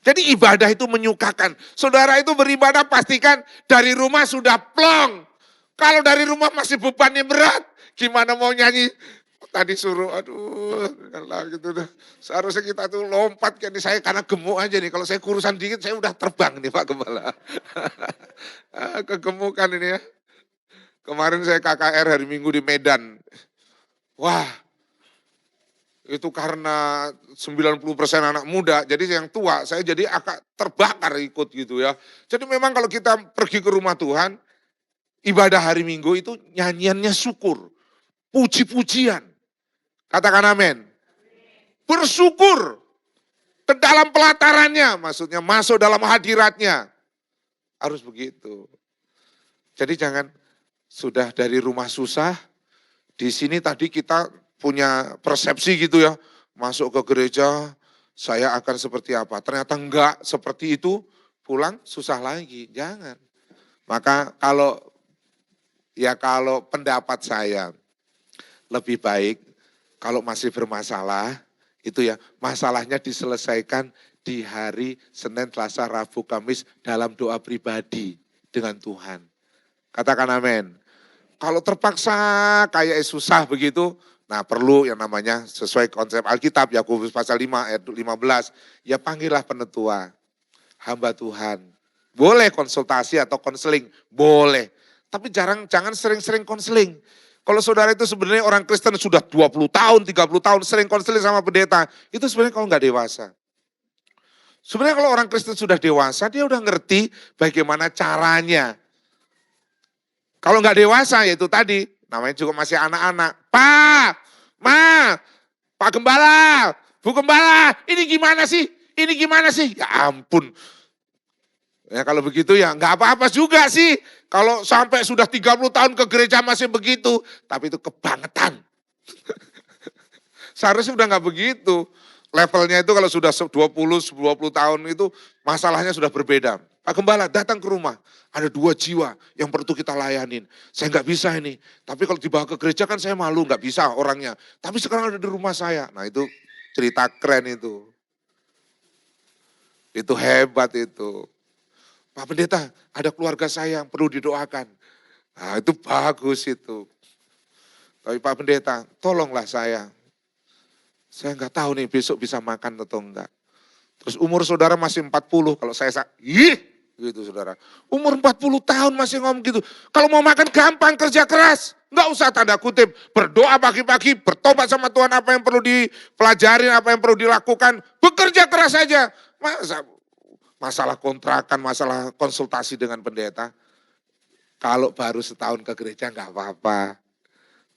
Jadi ibadah itu menyukakan. Saudara itu beribadah pastikan dari rumah sudah plong. Kalau dari rumah masih bebannya berat, gimana mau nyanyi? Tadi suruh, aduh, lah gitu dah. Seharusnya kita tuh lompat kayak ini saya karena gemuk aja nih. Kalau saya kurusan dikit saya udah terbang nih Pak Gembala. Kegemukan ini ya. Kemarin saya KKR hari Minggu di Medan. Wah, itu karena 90% anak muda, jadi yang tua, saya jadi agak terbakar ikut gitu ya. Jadi memang kalau kita pergi ke rumah Tuhan, ibadah hari Minggu itu nyanyiannya syukur, puji-pujian. Katakan amin. Bersyukur ke dalam pelatarannya, maksudnya masuk dalam hadiratnya. Harus begitu. Jadi jangan sudah dari rumah susah, di sini tadi kita punya persepsi gitu ya, masuk ke gereja saya akan seperti apa. Ternyata enggak seperti itu, pulang susah lagi, jangan. Maka kalau pendapat saya lebih baik kalau masih bermasalah, itu ya masalahnya diselesaikan di hari Senin, Selasa, Rabu, Kamis dalam doa pribadi dengan Tuhan. Katakan amin. Kalau terpaksa kayak susah begitu, nah perlu yang namanya sesuai konsep Alkitab, Yakobus pasal 5 ayat 15, ya panggillah penetua, hamba Tuhan. Boleh konsultasi atau konseling, boleh. Tapi jangan sering-sering konseling. Kalau saudara itu sebenarnya orang Kristen sudah 20 tahun, 30 tahun sering konseling sama pendeta, itu sebenarnya kalau nggak dewasa. Sebenarnya kalau orang Kristen sudah dewasa, dia udah ngerti bagaimana caranya. Kalau nggak dewasa, yaitu tadi, namanya juga masih anak-anak. Pak, Ma, Pak Gembala, Bu Gembala, ini gimana sih? Ini gimana sih? Ya ampun. Ya kalau begitu ya nggak apa-apa juga sih. Kalau sampai sudah 30 tahun ke gereja masih begitu. Tapi itu kebangetan. Seharusnya udah nggak begitu. Levelnya itu kalau sudah 20 tahun itu masalahnya sudah berbeda. Pak Gembala datang ke rumah. Ada 2 jiwa yang perlu kita layanin. Saya nggak bisa ini. Tapi kalau dibawa ke gereja kan saya malu, nggak bisa orangnya. Tapi sekarang ada di rumah saya. Nah itu cerita keren itu. Itu hebat itu. Pak Pendeta, ada keluarga saya yang perlu didoakan. Nah itu bagus itu. Tapi Pak Pendeta, tolonglah saya. Saya nggak tahu nih besok bisa makan atau enggak. Terus umur saudara masih 40, kalau saya gitu saudara. Umur 40 tahun masih ngomong gitu. Kalau mau makan gampang, kerja keras. Nggak usah tanda kutip, berdoa pagi-pagi, bertobat sama Tuhan apa yang perlu dipelajarin, apa yang perlu dilakukan. Bekerja keras saja. Masalah kontrakan, masalah konsultasi dengan pendeta. Kalau baru setahun ke gereja nggak apa-apa.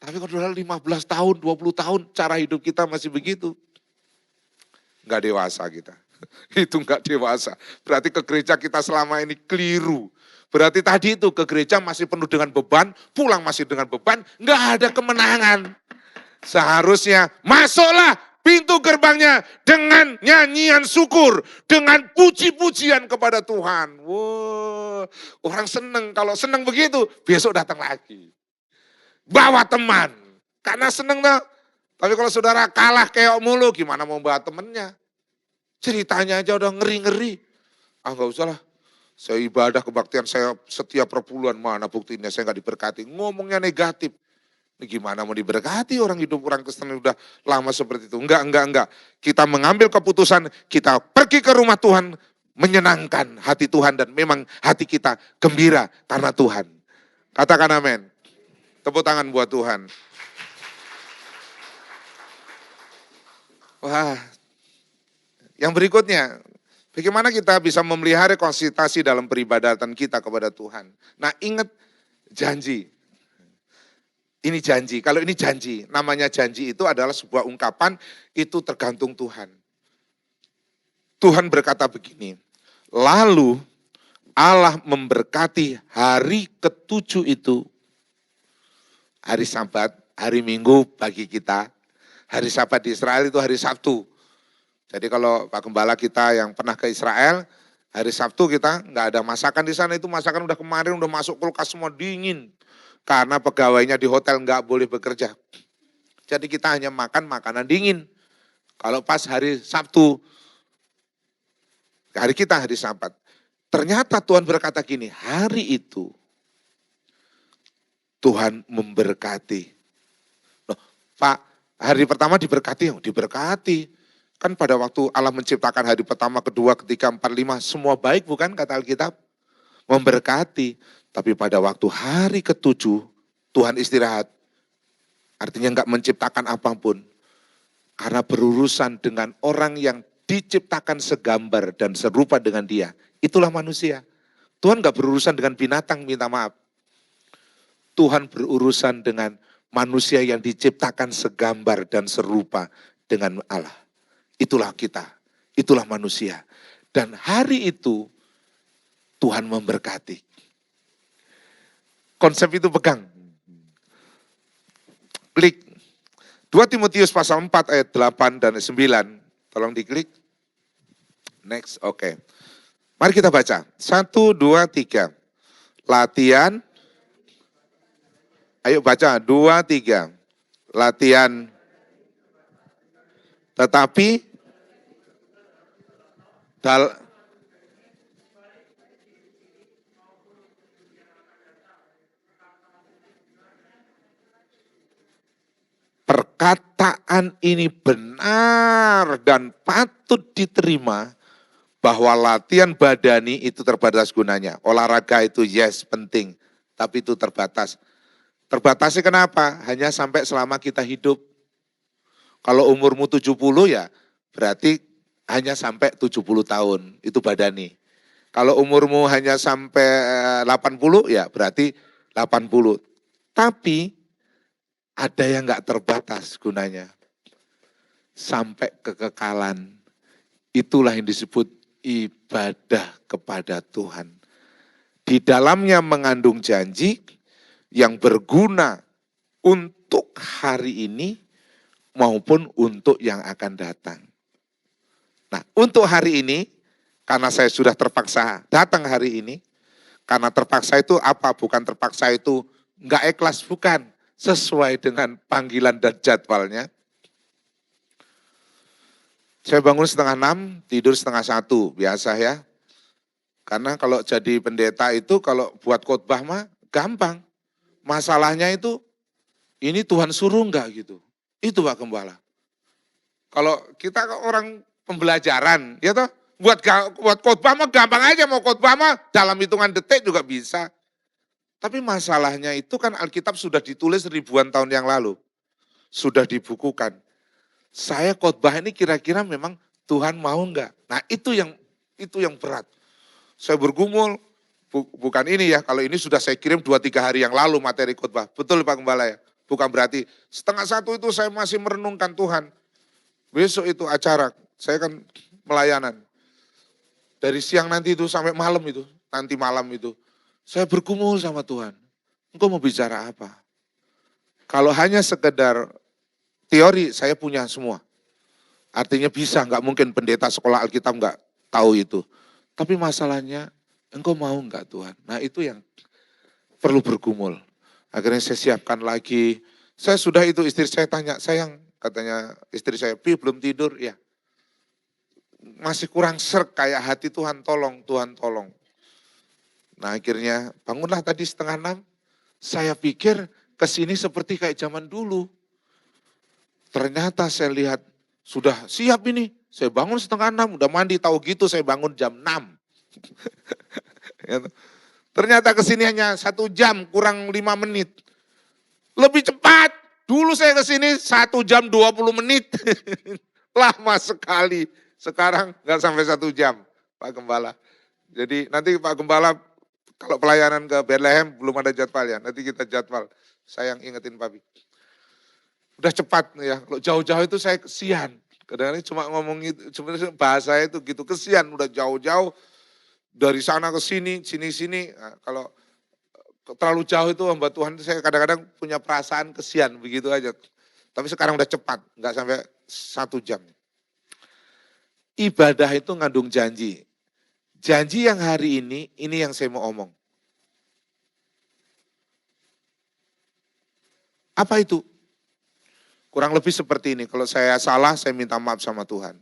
Tapi kalau udah 15 tahun, 20 tahun cara hidup kita masih begitu. Nggak dewasa kita. Itu nggak dewasa. Berarti ke gereja kita selama ini keliru. Berarti tadi itu ke gereja masih penuh dengan beban, pulang masih dengan beban, nggak ada kemenangan. Seharusnya masuklah pintu gerbangnya dengan nyanyian syukur, dengan puji-pujian kepada Tuhan. Wow, orang seneng, kalau seneng begitu, besok datang lagi. Bawa teman, karena seneng dah. Tapi kalau saudara kalah keok mulu, gimana mau bawa temennya? Ceritanya aja udah ngeri-ngeri. Ah nggak usah lah, saya ibadah kebaktian saya setiap perpuluhan, mana buktinya saya nggak diberkati. Ngomongnya negatif. Ini gimana mau diberkati orang hidup orang Kristen udah lama seperti itu. Enggak. Kita mengambil keputusan, kita pergi ke rumah Tuhan, menyenangkan hati Tuhan dan memang hati kita gembira karena Tuhan. Katakan amin. Tepuk tangan buat Tuhan. Wah, yang berikutnya, bagaimana kita bisa memelihara konsistensi dalam peribadatan kita kepada Tuhan. Nah ingat janji. Ini janji, kalau ini janji, namanya janji itu adalah sebuah ungkapan, itu tergantung Tuhan. Tuhan berkata begini, lalu Allah memberkati hari ke-7 itu, hari Sabat, hari Minggu bagi kita, hari Sabat di Israel itu hari Sabtu. Jadi kalau Pak Gembala kita yang pernah ke Israel, hari Sabtu kita nggak ada masakan di sana, itu masakan udah kemarin, udah masuk kulkas semua dingin. karena pegawainya di hotel nggak boleh bekerja. Jadi kita hanya makan makanan dingin. Kalau pas hari Sabtu, hari kita hari Sabat. Ternyata Tuhan berkata gini, hari itu Tuhan memberkati. Loh, Pak, hari pertama diberkati, diberkati. Kan pada waktu Allah menciptakan hari pertama, kedua, ketiga, empat, lima, semua baik bukan kata Alkitab? Memberkati. Tapi pada waktu hari ketujuh, Tuhan istirahat. Artinya enggak menciptakan apapun. Karena berurusan dengan orang yang diciptakan segambar dan serupa dengan dia. Itulah manusia. Tuhan enggak berurusan dengan binatang, minta maaf. Tuhan berurusan dengan manusia yang diciptakan segambar dan serupa dengan Allah. Itulah kita, itulah manusia. Dan hari itu Tuhan memberkati. Konsep itu pegang. Klik. 2 Timotius pasal 4 ayat 8 dan 9. Tolong diklik. Next, oke. Mari kita baca. 1, 2, 3. Latihan. Ayo baca, 2, 3. Latihan. Tetapi perkataan ini benar dan patut diterima bahwa latihan badani itu terbatas gunanya. Olahraga itu yes penting, tapi itu terbatas. Terbatasnya kenapa? Hanya sampai selama kita hidup. Kalau umurmu 70 ya berarti hanya sampai 70 tahun, itu badani. Kalau umurmu hanya sampai 80 ya berarti 80. Tapi ada yang enggak terbatas gunanya. Sampai kekekalan. Itulah yang disebut ibadah kepada Tuhan. Di dalamnya mengandung janji yang berguna untuk hari ini maupun untuk yang akan datang. Nah, untuk hari ini, karena saya sudah terpaksa datang hari ini, karena terpaksa itu apa? Bukan terpaksa itu enggak ikhlas, bukan. Sesuai dengan panggilan dan jadwalnya. Saya bangun 5:30, tidur 5:30, biasa ya. Karena kalau jadi pendeta itu, kalau buat khotbah mah gampang. Masalahnya itu, ini Tuhan suruh enggak gitu. Itu Pak Gembala. Kalau kita orang pembelajaran, ya toh, buat khotbah mah gampang aja, mau khotbah mah dalam hitungan detik juga bisa. Tapi masalahnya itu kan Alkitab sudah ditulis ribuan tahun yang lalu. Sudah dibukukan. Saya khotbah ini kira-kira memang Tuhan mau enggak? Nah itu yang berat. Saya bergumul, bukan ini ya, kalau ini sudah saya kirim 2-3 hari yang lalu materi khotbah. Betul Pak Gembala ya? Bukan berarti 12:30 itu saya masih merenungkan Tuhan. Besok itu acara, saya kan melayanan. Dari siang nanti itu sampai malam itu, nanti malam itu. Saya bergumul sama Tuhan, engkau mau bicara apa? Kalau hanya sekedar teori, saya punya semua. Artinya bisa, enggak mungkin pendeta sekolah Alkitab enggak tahu itu. Tapi masalahnya, engkau mau enggak Tuhan? Nah itu yang perlu bergumul. Akhirnya saya siapkan lagi. Saya sudah itu, istri saya tanya, sayang, katanya istri saya, Pi belum tidur? Ya. Masih kurang serk kayak hati Tuhan tolong, Tuhan tolong. Nah akhirnya bangunlah tadi 5:30, saya pikir kesini seperti kayak zaman dulu. Ternyata saya lihat sudah siap ini, saya bangun 5:30, udah mandi, tahu gitu saya bangun jam 6. Ternyata kesini hanya 1 jam kurang 5 menit. Lebih cepat, dulu saya kesini 1 jam 20 menit. Lama sekali, sekarang nggak sampai 1 jam Pak Gembala. Jadi nanti Pak Gembala, kalau pelayanan ke Bethlehem belum ada jadwal ya, nanti kita jadwal. Saya yang ingetin Papi. Udah cepat ya, kalau jauh-jauh itu saya kesian. Kadang-kadang cuma ngomong itu, sebenarnya bahasa itu gitu, kesian udah jauh-jauh dari sana ke sini, sini-sini. Nah, kalau terlalu jauh itu hamba Tuhan, saya kadang-kadang punya perasaan kesian begitu aja. Tapi sekarang udah cepat, nggak sampai 1 jam. Ibadah itu ngandung janji. Janji yang hari ini yang saya mau omong. Apa itu? Kurang lebih seperti ini, kalau saya salah saya minta maaf sama Tuhan.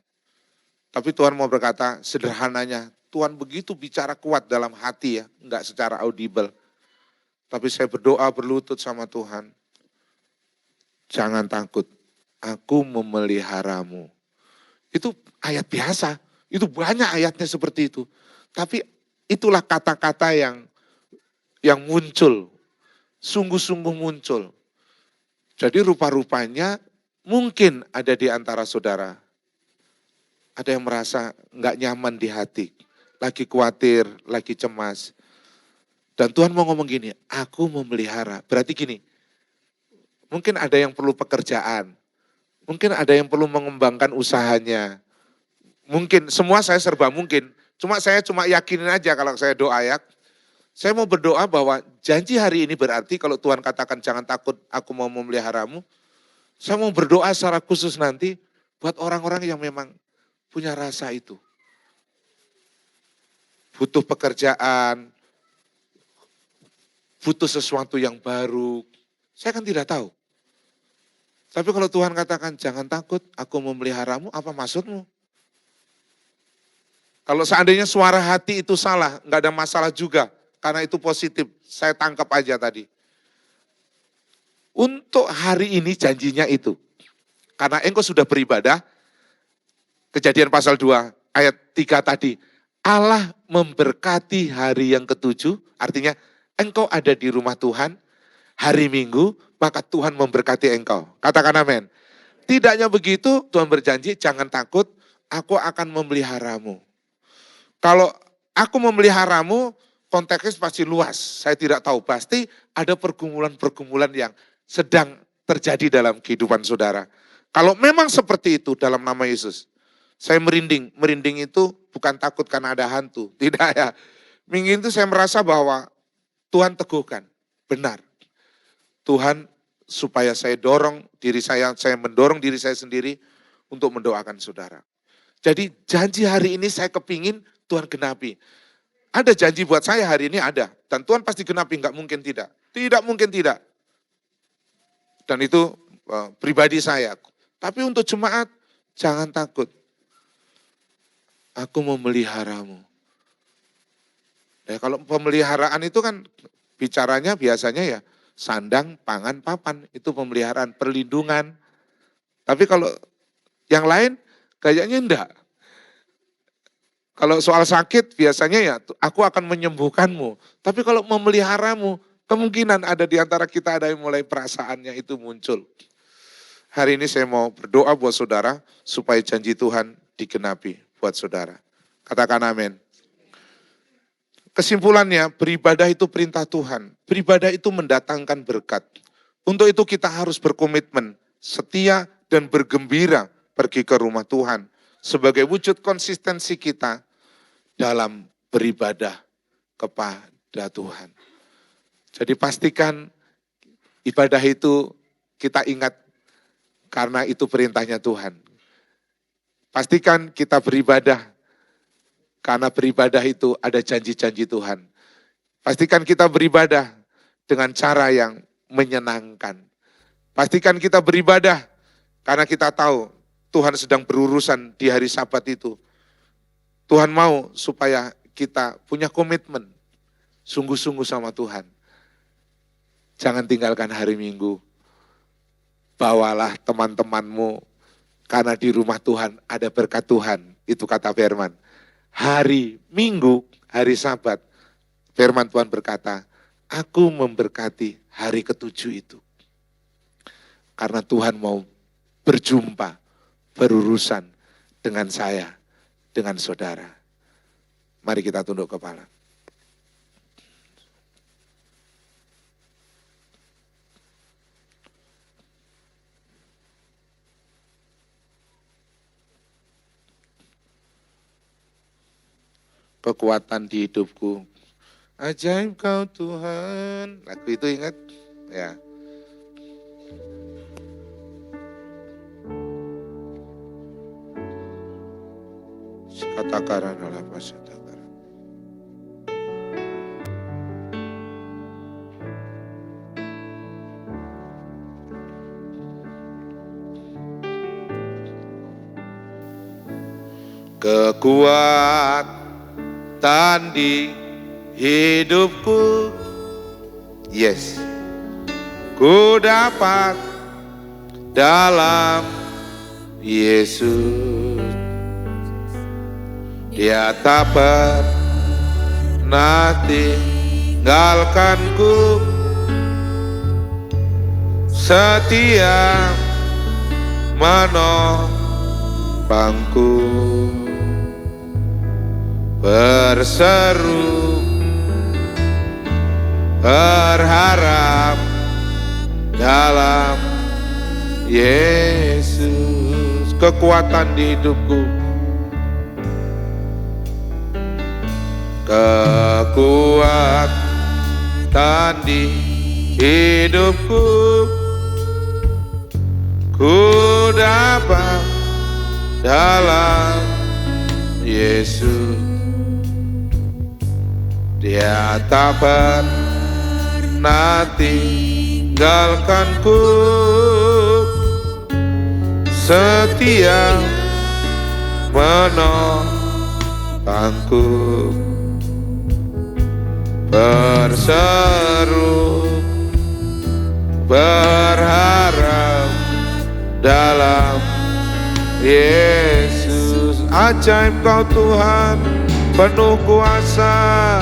Tapi Tuhan mau berkata sederhananya, Tuhan begitu bicara kuat dalam hati ya, enggak secara audible. Tapi saya berdoa berlutut sama Tuhan. Jangan takut, aku memeliharamu. Itu ayat biasa, itu banyak ayatnya seperti itu. Tapi itulah kata-kata yang muncul, sungguh-sungguh muncul. Jadi rupa-rupanya mungkin ada di antara saudara. Ada yang merasa nggak nyaman di hati, lagi khawatir, lagi cemas. Dan Tuhan mau ngomong gini, aku memelihara. Berarti gini, mungkin ada yang perlu pekerjaan, mungkin ada yang perlu mengembangkan usahanya. Mungkin, semua saya serba mungkin. Saya cuma yakinin aja kalau saya doa ya. Saya mau berdoa bahwa janji hari ini berarti kalau Tuhan katakan jangan takut, aku mau memeliharamu. Saya mau berdoa secara khusus nanti buat orang-orang yang memang punya rasa itu. Butuh pekerjaan, butuh sesuatu yang baru. Saya kan tidak tahu. Tapi kalau Tuhan katakan jangan takut, aku memeliharamu, apa maksudmu? Kalau seandainya suara hati itu salah, nggak ada masalah juga. Karena itu positif, saya tangkap aja tadi. Untuk hari ini janjinya itu. Karena engkau sudah beribadah, Kejadian pasal 2 ayat 3 tadi. Allah memberkati hari yang ketujuh, artinya engkau ada di rumah Tuhan, hari Minggu, maka Tuhan memberkati engkau. Katakan amin. Tidak hanya begitu, Tuhan berjanji, jangan takut, aku akan memeliharamu. Kalau aku memeliharamu, konteksnya pasti luas. Saya tidak tahu, pasti ada pergumulan-pergumulan yang sedang terjadi dalam kehidupan saudara. Kalau memang seperti itu dalam nama Yesus, saya merinding. Merinding itu bukan takut karena ada hantu, tidak ya. Minggu itu saya merasa bahwa Tuhan teguhkan, benar. Tuhan supaya saya mendorong diri saya sendiri untuk mendoakan saudara. Jadi janji hari ini saya kepingin Tuhan genapi. Ada janji buat saya hari ini ada. Dan Tuhan pasti genapi, nggak mungkin tidak. Tidak mungkin tidak. Dan itu pribadi saya. Tapi untuk jemaat, jangan takut. Aku memeliharamu. Ya, kalau pemeliharaan itu kan bicaranya biasanya ya sandang, pangan, papan. Itu pemeliharaan, perlindungan. Tapi kalau yang lain kayaknya enggak. Kalau soal sakit biasanya ya aku akan menyembuhkanmu. Tapi kalau memeliharamu, kemungkinan ada di antara kita ada yang mulai perasaannya itu muncul. Hari ini saya mau berdoa buat saudara supaya janji Tuhan digenapi buat saudara. Katakan amin. Kesimpulannya, beribadah itu perintah Tuhan. Beribadah itu mendatangkan berkat. Untuk itu kita harus berkomitmen, setia dan bergembira pergi ke rumah Tuhan. Sebagai wujud konsistensi kita dalam beribadah kepada Tuhan. Jadi pastikan ibadah itu kita ingat karena itu perintahnya Tuhan. Pastikan kita beribadah karena beribadah itu ada janji-janji Tuhan. Pastikan kita beribadah dengan cara yang menyenangkan. Pastikan kita beribadah karena kita tahu Tuhan sedang berurusan di hari Sabat itu. Tuhan mau supaya kita punya komitmen sungguh-sungguh sama Tuhan. Jangan tinggalkan hari Minggu. Bawalah teman-temanmu karena di rumah Tuhan ada berkat Tuhan. Itu kata firman. Hari Minggu, hari Sabat, firman Tuhan berkata, aku memberkati hari ketujuh itu. Karena Tuhan mau berjumpa, berurusan dengan saya, dengan saudara. Mari kita tunduk kepala. Kekuatan di hidupku, ajaib kau Tuhan. Lagu itu ingat? Ya. Katakan adalah pasca. kekuatan di hidupku. Yes, ku dapat dalam Yesus. Dia tak pernah tinggalkanku, setia menopangku, berseru berharap dalam Yesus. Kekuatan di hidupku, kekuatan di hidupku, ku dapat dalam Yesus. Dia tak pernah tinggalkanku, setia menopangku, berseru berharap dalam Yesus. Ajaib Kau Tuhan, penuh kuasa.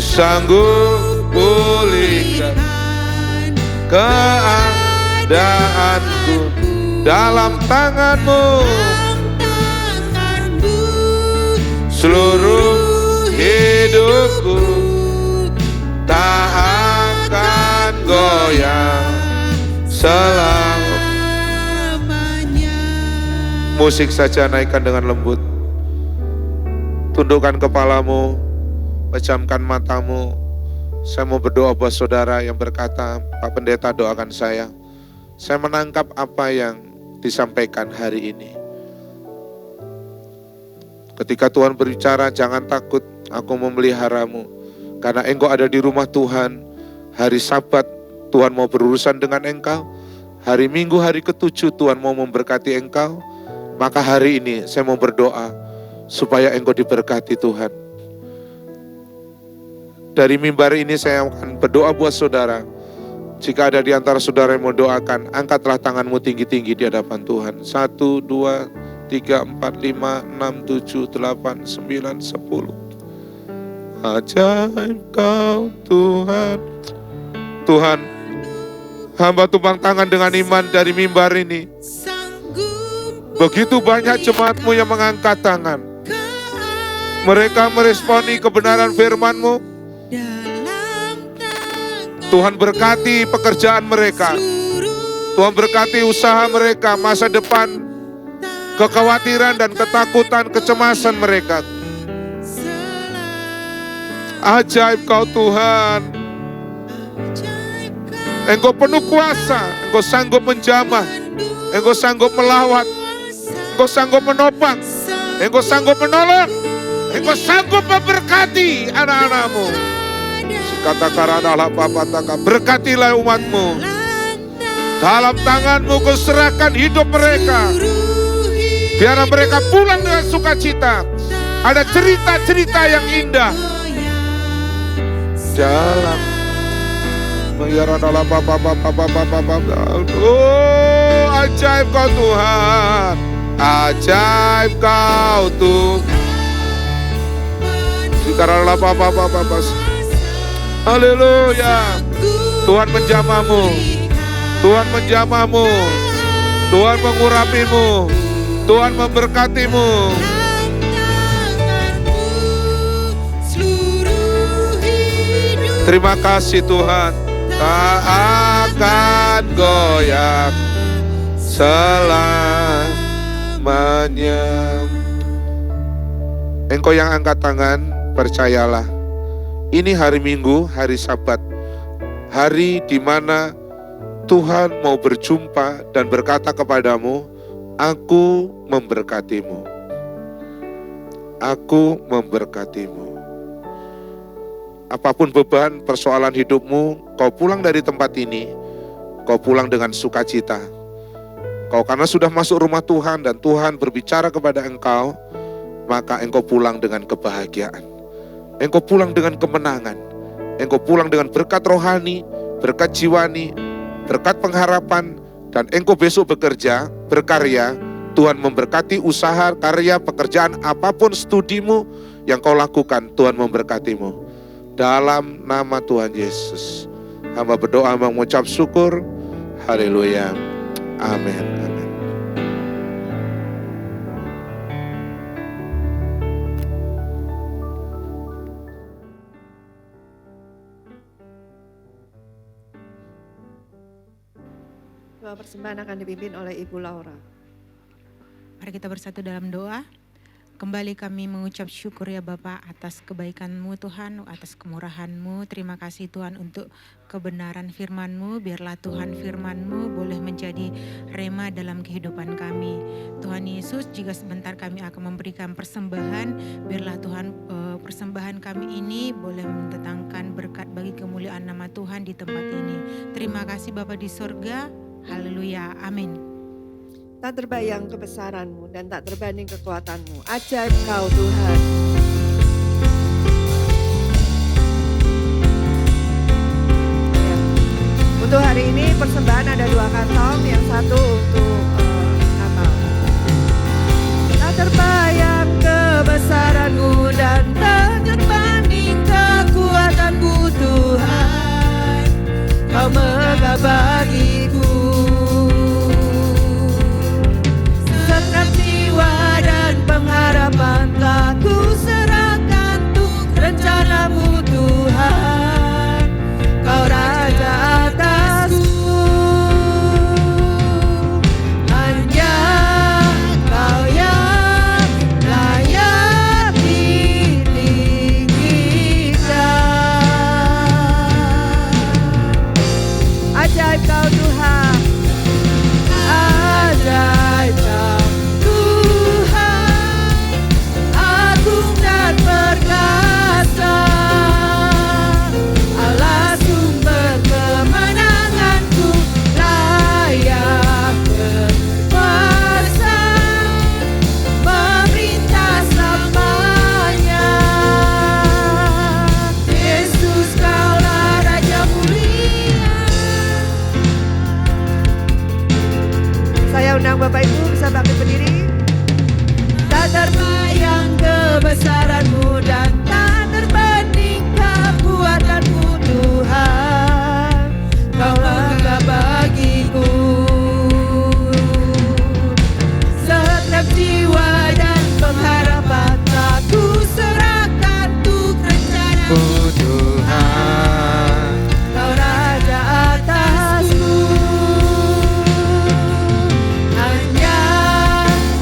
Sanggup pulihkan keadaanku dalam tangan-Mu. Seluruh hidupku tak akan goyang selamanya. Musik saja naikkan dengan lembut. Tundukkan kepalamu, pejamkan matamu. Saya mau berdoa buat saudara yang berkata, Pak Pendeta doakan saya. Saya menangkap apa yang disampaikan hari ini. Ketika Tuhan berbicara, jangan takut, aku memeliharamu. Karena engkau ada di rumah Tuhan. Hari Sabat Tuhan mau berurusan dengan engkau. Hari Minggu, hari ke-7 Tuhan mau memberkati engkau. Maka hari ini saya mau berdoa supaya engkau diberkati Tuhan. Dari mimbar ini saya akan berdoa buat saudara. Jika ada di antara saudara yang mau doakan, angkatlah tanganmu tinggi-tinggi di hadapan Tuhan. 1, 2, 3, 4, 5, 6, 7, 8, 9, 10. Ajaib Kau Tuhan. Tuhan, hamba tumpang tangan dengan iman dari mimbar ini. Begitu banyak jemaat-Mu yang mengangkat tangan. Mereka meresponi kebenaran firman-Mu. Tuhan berkati pekerjaan mereka. Tuhan berkati usaha mereka, masa depan, kekhawatiran dan ketakutan, kecemasan mereka. Ajaib Kau Tuhan. Engkau penuh kuasa, Engkau sanggup menjamah, Engkau sanggup melawat, Engkau sanggup menopang, Engkau sanggup menolong, Engkau sanggup memberkati anak-anak-Mu. Berkatilah umat-Mu. Dalam tangan-Mu Kau serahkan hidup mereka. Biar mereka pulang dengan sukacita. Ada cerita-cerita yang indah. Dalam oh, ajaib Kau Tuhan. Ajaib Kau Tuhan. Haleluya. Tuhan menjamah-Mu. Tuhan menjamah-Mu. Tuhan mengurapi-Mu. Tuhan memberkati-Mu. Terima kasih Tuhan. Tak akan goyang selamanya. Engkau yang angkat tangan, percayalah. Ini hari Minggu, hari Sabat. Hari di mana Tuhan mau berjumpa dan berkata kepadamu, aku memberkatimu. Aku memberkatimu. apapun beban persoalan hidupmu, kau pulang dari tempat ini, kau pulang dengan sukacita. Kau karena sudah masuk rumah Tuhan dan Tuhan berbicara kepada engkau, maka engkau pulang dengan kebahagiaan. Engkau pulang dengan kemenangan. Engkau pulang dengan berkat rohani, berkat jiwani, berkat pengharapan, dan engkau besok bekerja, berkarya. Tuhan memberkati usaha, karya, pekerjaan, apapun studimu yang kau lakukan, Tuhan memberkatimu. Dalam nama Tuhan Yesus, hamba berdoa mengucap syukur. Haleluya. Amin. Amin. Doa persembahan akan dipimpin oleh Ibu Laura. Mari kita bersatu dalam doa. Kembali kami mengucap syukur ya Bapa atas kebaikan-Mu Tuhan, atas kemurahan-Mu. Terima kasih Tuhan untuk kebenaran firman-Mu. Biarlah Tuhan firman-Mu boleh menjadi rema dalam kehidupan kami. Tuhan Yesus, jika sebentar kami akan memberikan persembahan, biarlah Tuhan persembahan kami ini boleh mendatangkan berkat bagi kemuliaan nama Tuhan di tempat ini. Terima kasih Bapa di sorga. Haleluya. Amin. Tak terbayang kebesaran-Mu dan tak terbanding kekuatan-Mu. Ajaib Kau Tuhan. Ya. Untuk hari ini persembahan ada 2 kantong, yang satu untuk Natal. Tak terbayang kebesaran-Mu dan tak terbanding kekuatan-Mu Tuhan. Kau megah bagiku. Pengharapan telah ku serahkan untuk rencana-Mu Tuhan. Kau Raja atasku, hanya Kau yang layak ditinggikan. Ajaib Kau Tuhan, ajaib Kau perkasa, Allah sumber kemenanganku, layak berkuasa, memerintah selamanya. Yesus Kaulah Raja mulia. Saya undang Bapak Ibu bisa bangkit berdiri. Tak terbayang kebesaran-Mu dan tak terbanding kekuatan-Mu Tuhan. Kau megah bagiku. Segenap jiwa dan pengharapan telah ku serahkan untuk rencana-Mu Tuhan. Kau Raja atasku, hanya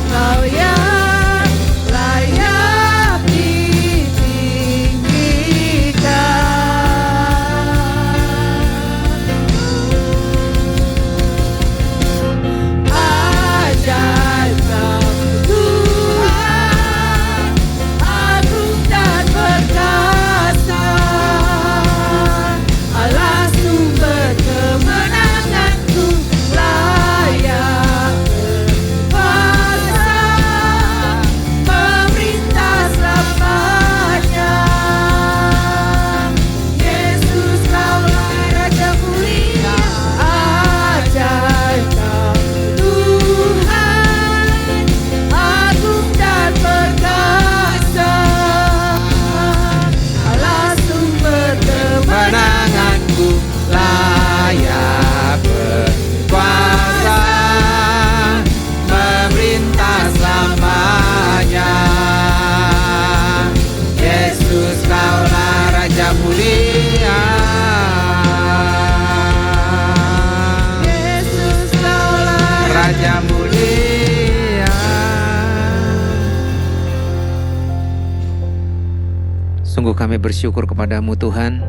Kau yang layak ditinggikan. Ajaib Kau Tuhan, agung dan perkasa, Allah sumber kemenanganku, layak berkuasa, memerintah selamanya. Yesus Kaulah Raja mulia. Ajaib Kau Tuhan, agung dan perkasa, Allah sumber kemenanganku, layak berkuasa, memerintah selamanya. Yesus Kaulah Raja mulia. Yesus Kaulah Raja mulia. Sungguh kami bersyukur kepada-Mu Tuhan.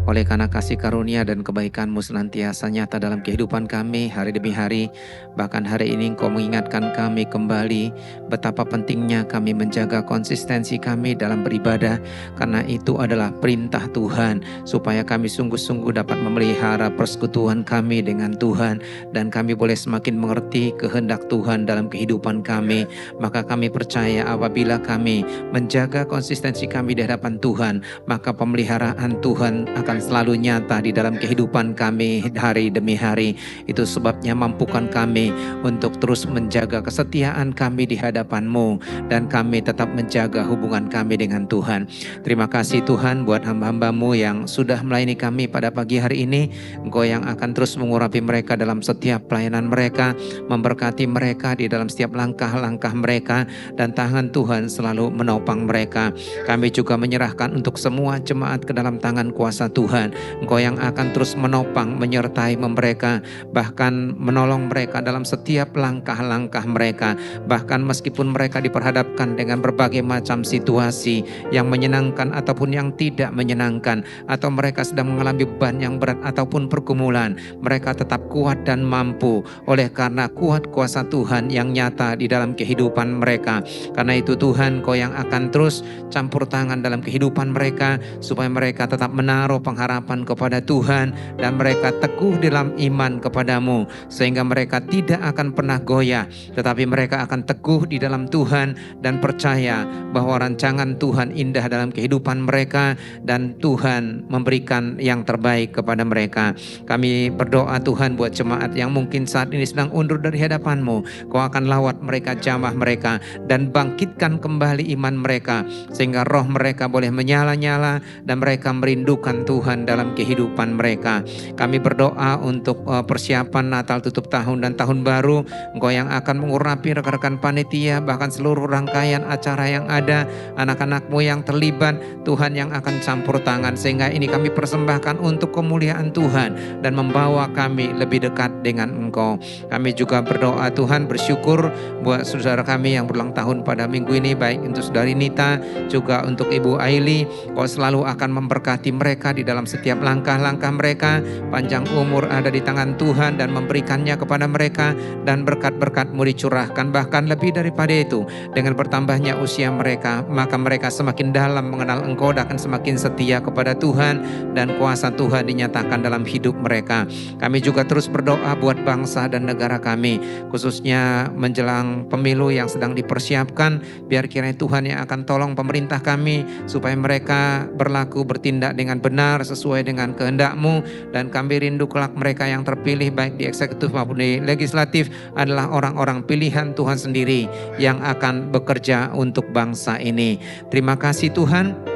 Oleh karena kasih karunia dan kebaikan-Mu senantiasa nyata dalam kehidupan kami hari demi hari. Bahkan hari ini Engkau mengingatkan kami kembali betapa pentingnya kami menjaga konsistensi kami dalam beribadah. Karena itu adalah perintah Tuhan, supaya kami sungguh-sungguh dapat memelihara persekutuan kami dengan Tuhan. Dan kami boleh semakin mengerti kehendak Tuhan dalam kehidupan kami. Maka kami percaya apabila kami menjaga konsistensi kami di hadapan Tuhan, maka pemeliharaan Tuhan akan selalu nyata di dalam kehidupan kami hari demi hari. Itu sebabnya mampukan kami untuk terus menjaga kesetiaan kami di hadapan-Mu, dan kami tetap menjaga hubungan kami dengan Tuhan. Terima kasih Tuhan buat hamba-hamba-Mu yang sudah melayani kami pada pagi hari ini. Engkau yang akan terus mengurapi mereka dalam setiap pelayanan mereka, memberkati mereka di dalam setiap langkah-langkah mereka, dan tangan Tuhan selalu menopang mereka. Kami juga menyerahkan untuk semua jemaat ke dalam tangan kuasa Tuhan. Engkau yang akan terus menopang, menyertai mereka, bahkan menolong mereka dalam setiap langkah-langkah mereka. Bahkan meskipun mereka diperhadapkan dengan berbagai macam situasi yang menyenangkan ataupun yang tidak menyenangkan, atau mereka sedang mengalami beban yang berat ataupun pergumulan, mereka tetap kuat dan mampu oleh karena kuat kuasa Tuhan yang nyata di dalam kehidupan mereka. Karena itu Tuhan, Kau yang akan terus campur tangan dalam kehidupan mereka, supaya mereka tetap menaruh pengharapan kepada Tuhan, dan mereka teguh dalam iman kepadamu, sehingga mereka tidak akan pernah goyah, tetapi mereka akan teguh di dalam Tuhan dan percaya bahwa rancangan Tuhan indah dalam kehidupan mereka, dan Tuhan memberikan yang terbaik kepada mereka. Kami berdoa Tuhan buat jemaat yang mungkin saat ini sedang undur dari hadapan-Mu. Kau akan lawat mereka, jamah mereka, dan bangkitkan kembali iman mereka, sehingga roh mereka boleh menyala-nyala dan mereka merindukan Tuhan dalam kehidupan mereka. Kami berdoa untuk persiapan Natal, tutup tahun, dan tahun baru. Engkau yang akan mengurapi rekan-rekan panitia, bahkan seluruh rangkaian acara yang ada, anak-anak-Mu yang terlibat, Tuhan yang akan campur tangan, sehingga ini kami persembahkan untuk kemuliaan Tuhan dan membawa kami lebih dekat dengan Engkau. Kami juga berdoa Tuhan, bersyukur buat saudara kami yang berulang tahun pada minggu ini, baik untuk saudari Nita, juga untuk Ibu Aili. Kau selalu akan memberkati mereka di dalam setiap langkah-langkah mereka. Panjang umur ada di tangan Tuhan dan memberikannya kepada mereka, dan berkat-berkat-Mu dicurahkan. Bahkan lebih daripada itu, dengan bertambahnya usia mereka, maka mereka semakin dalam mengenal Engkau dan akan semakin setia kepada Tuhan, dan kuasa Tuhan dinyatakan dalam hidup mereka. Kami juga terus berdoa buat bangsa dan negara kami, khususnya menjelang pemilu yang sedang dipersiapkan. Biar kiranya Tuhan yang akan tolong pemerintah kami, supaya mereka berlaku, bertindak dengan benar sesuai dengan kehendak-Mu. Dan kami rindu kelak mereka yang terpilih baik di eksekutif maupun di legislatif adalah orang-orang pilihan Tuhan sendiri yang akan bekerja untuk bangsa ini. Terima kasih Tuhan.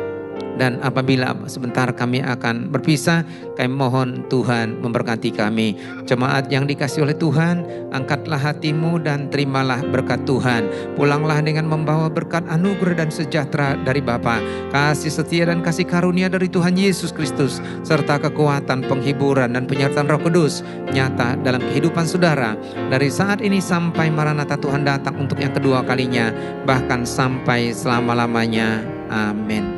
Dan apabila sebentar kami akan berpisah, kami mohon Tuhan memberkati kami. Jemaat yang dikasihi oleh Tuhan, angkatlah hatimu dan terimalah berkat Tuhan. Pulanglah dengan membawa berkat anugerah dan sejahtera dari Bapa, kasih setia dan kasih karunia dari Tuhan Yesus Kristus, serta kekuatan, penghiburan, dan penyertaan Roh Kudus nyata dalam kehidupan saudara dari saat ini sampai Maranatha Tuhan datang untuk yang kedua kalinya, bahkan sampai selama-lamanya. Amin.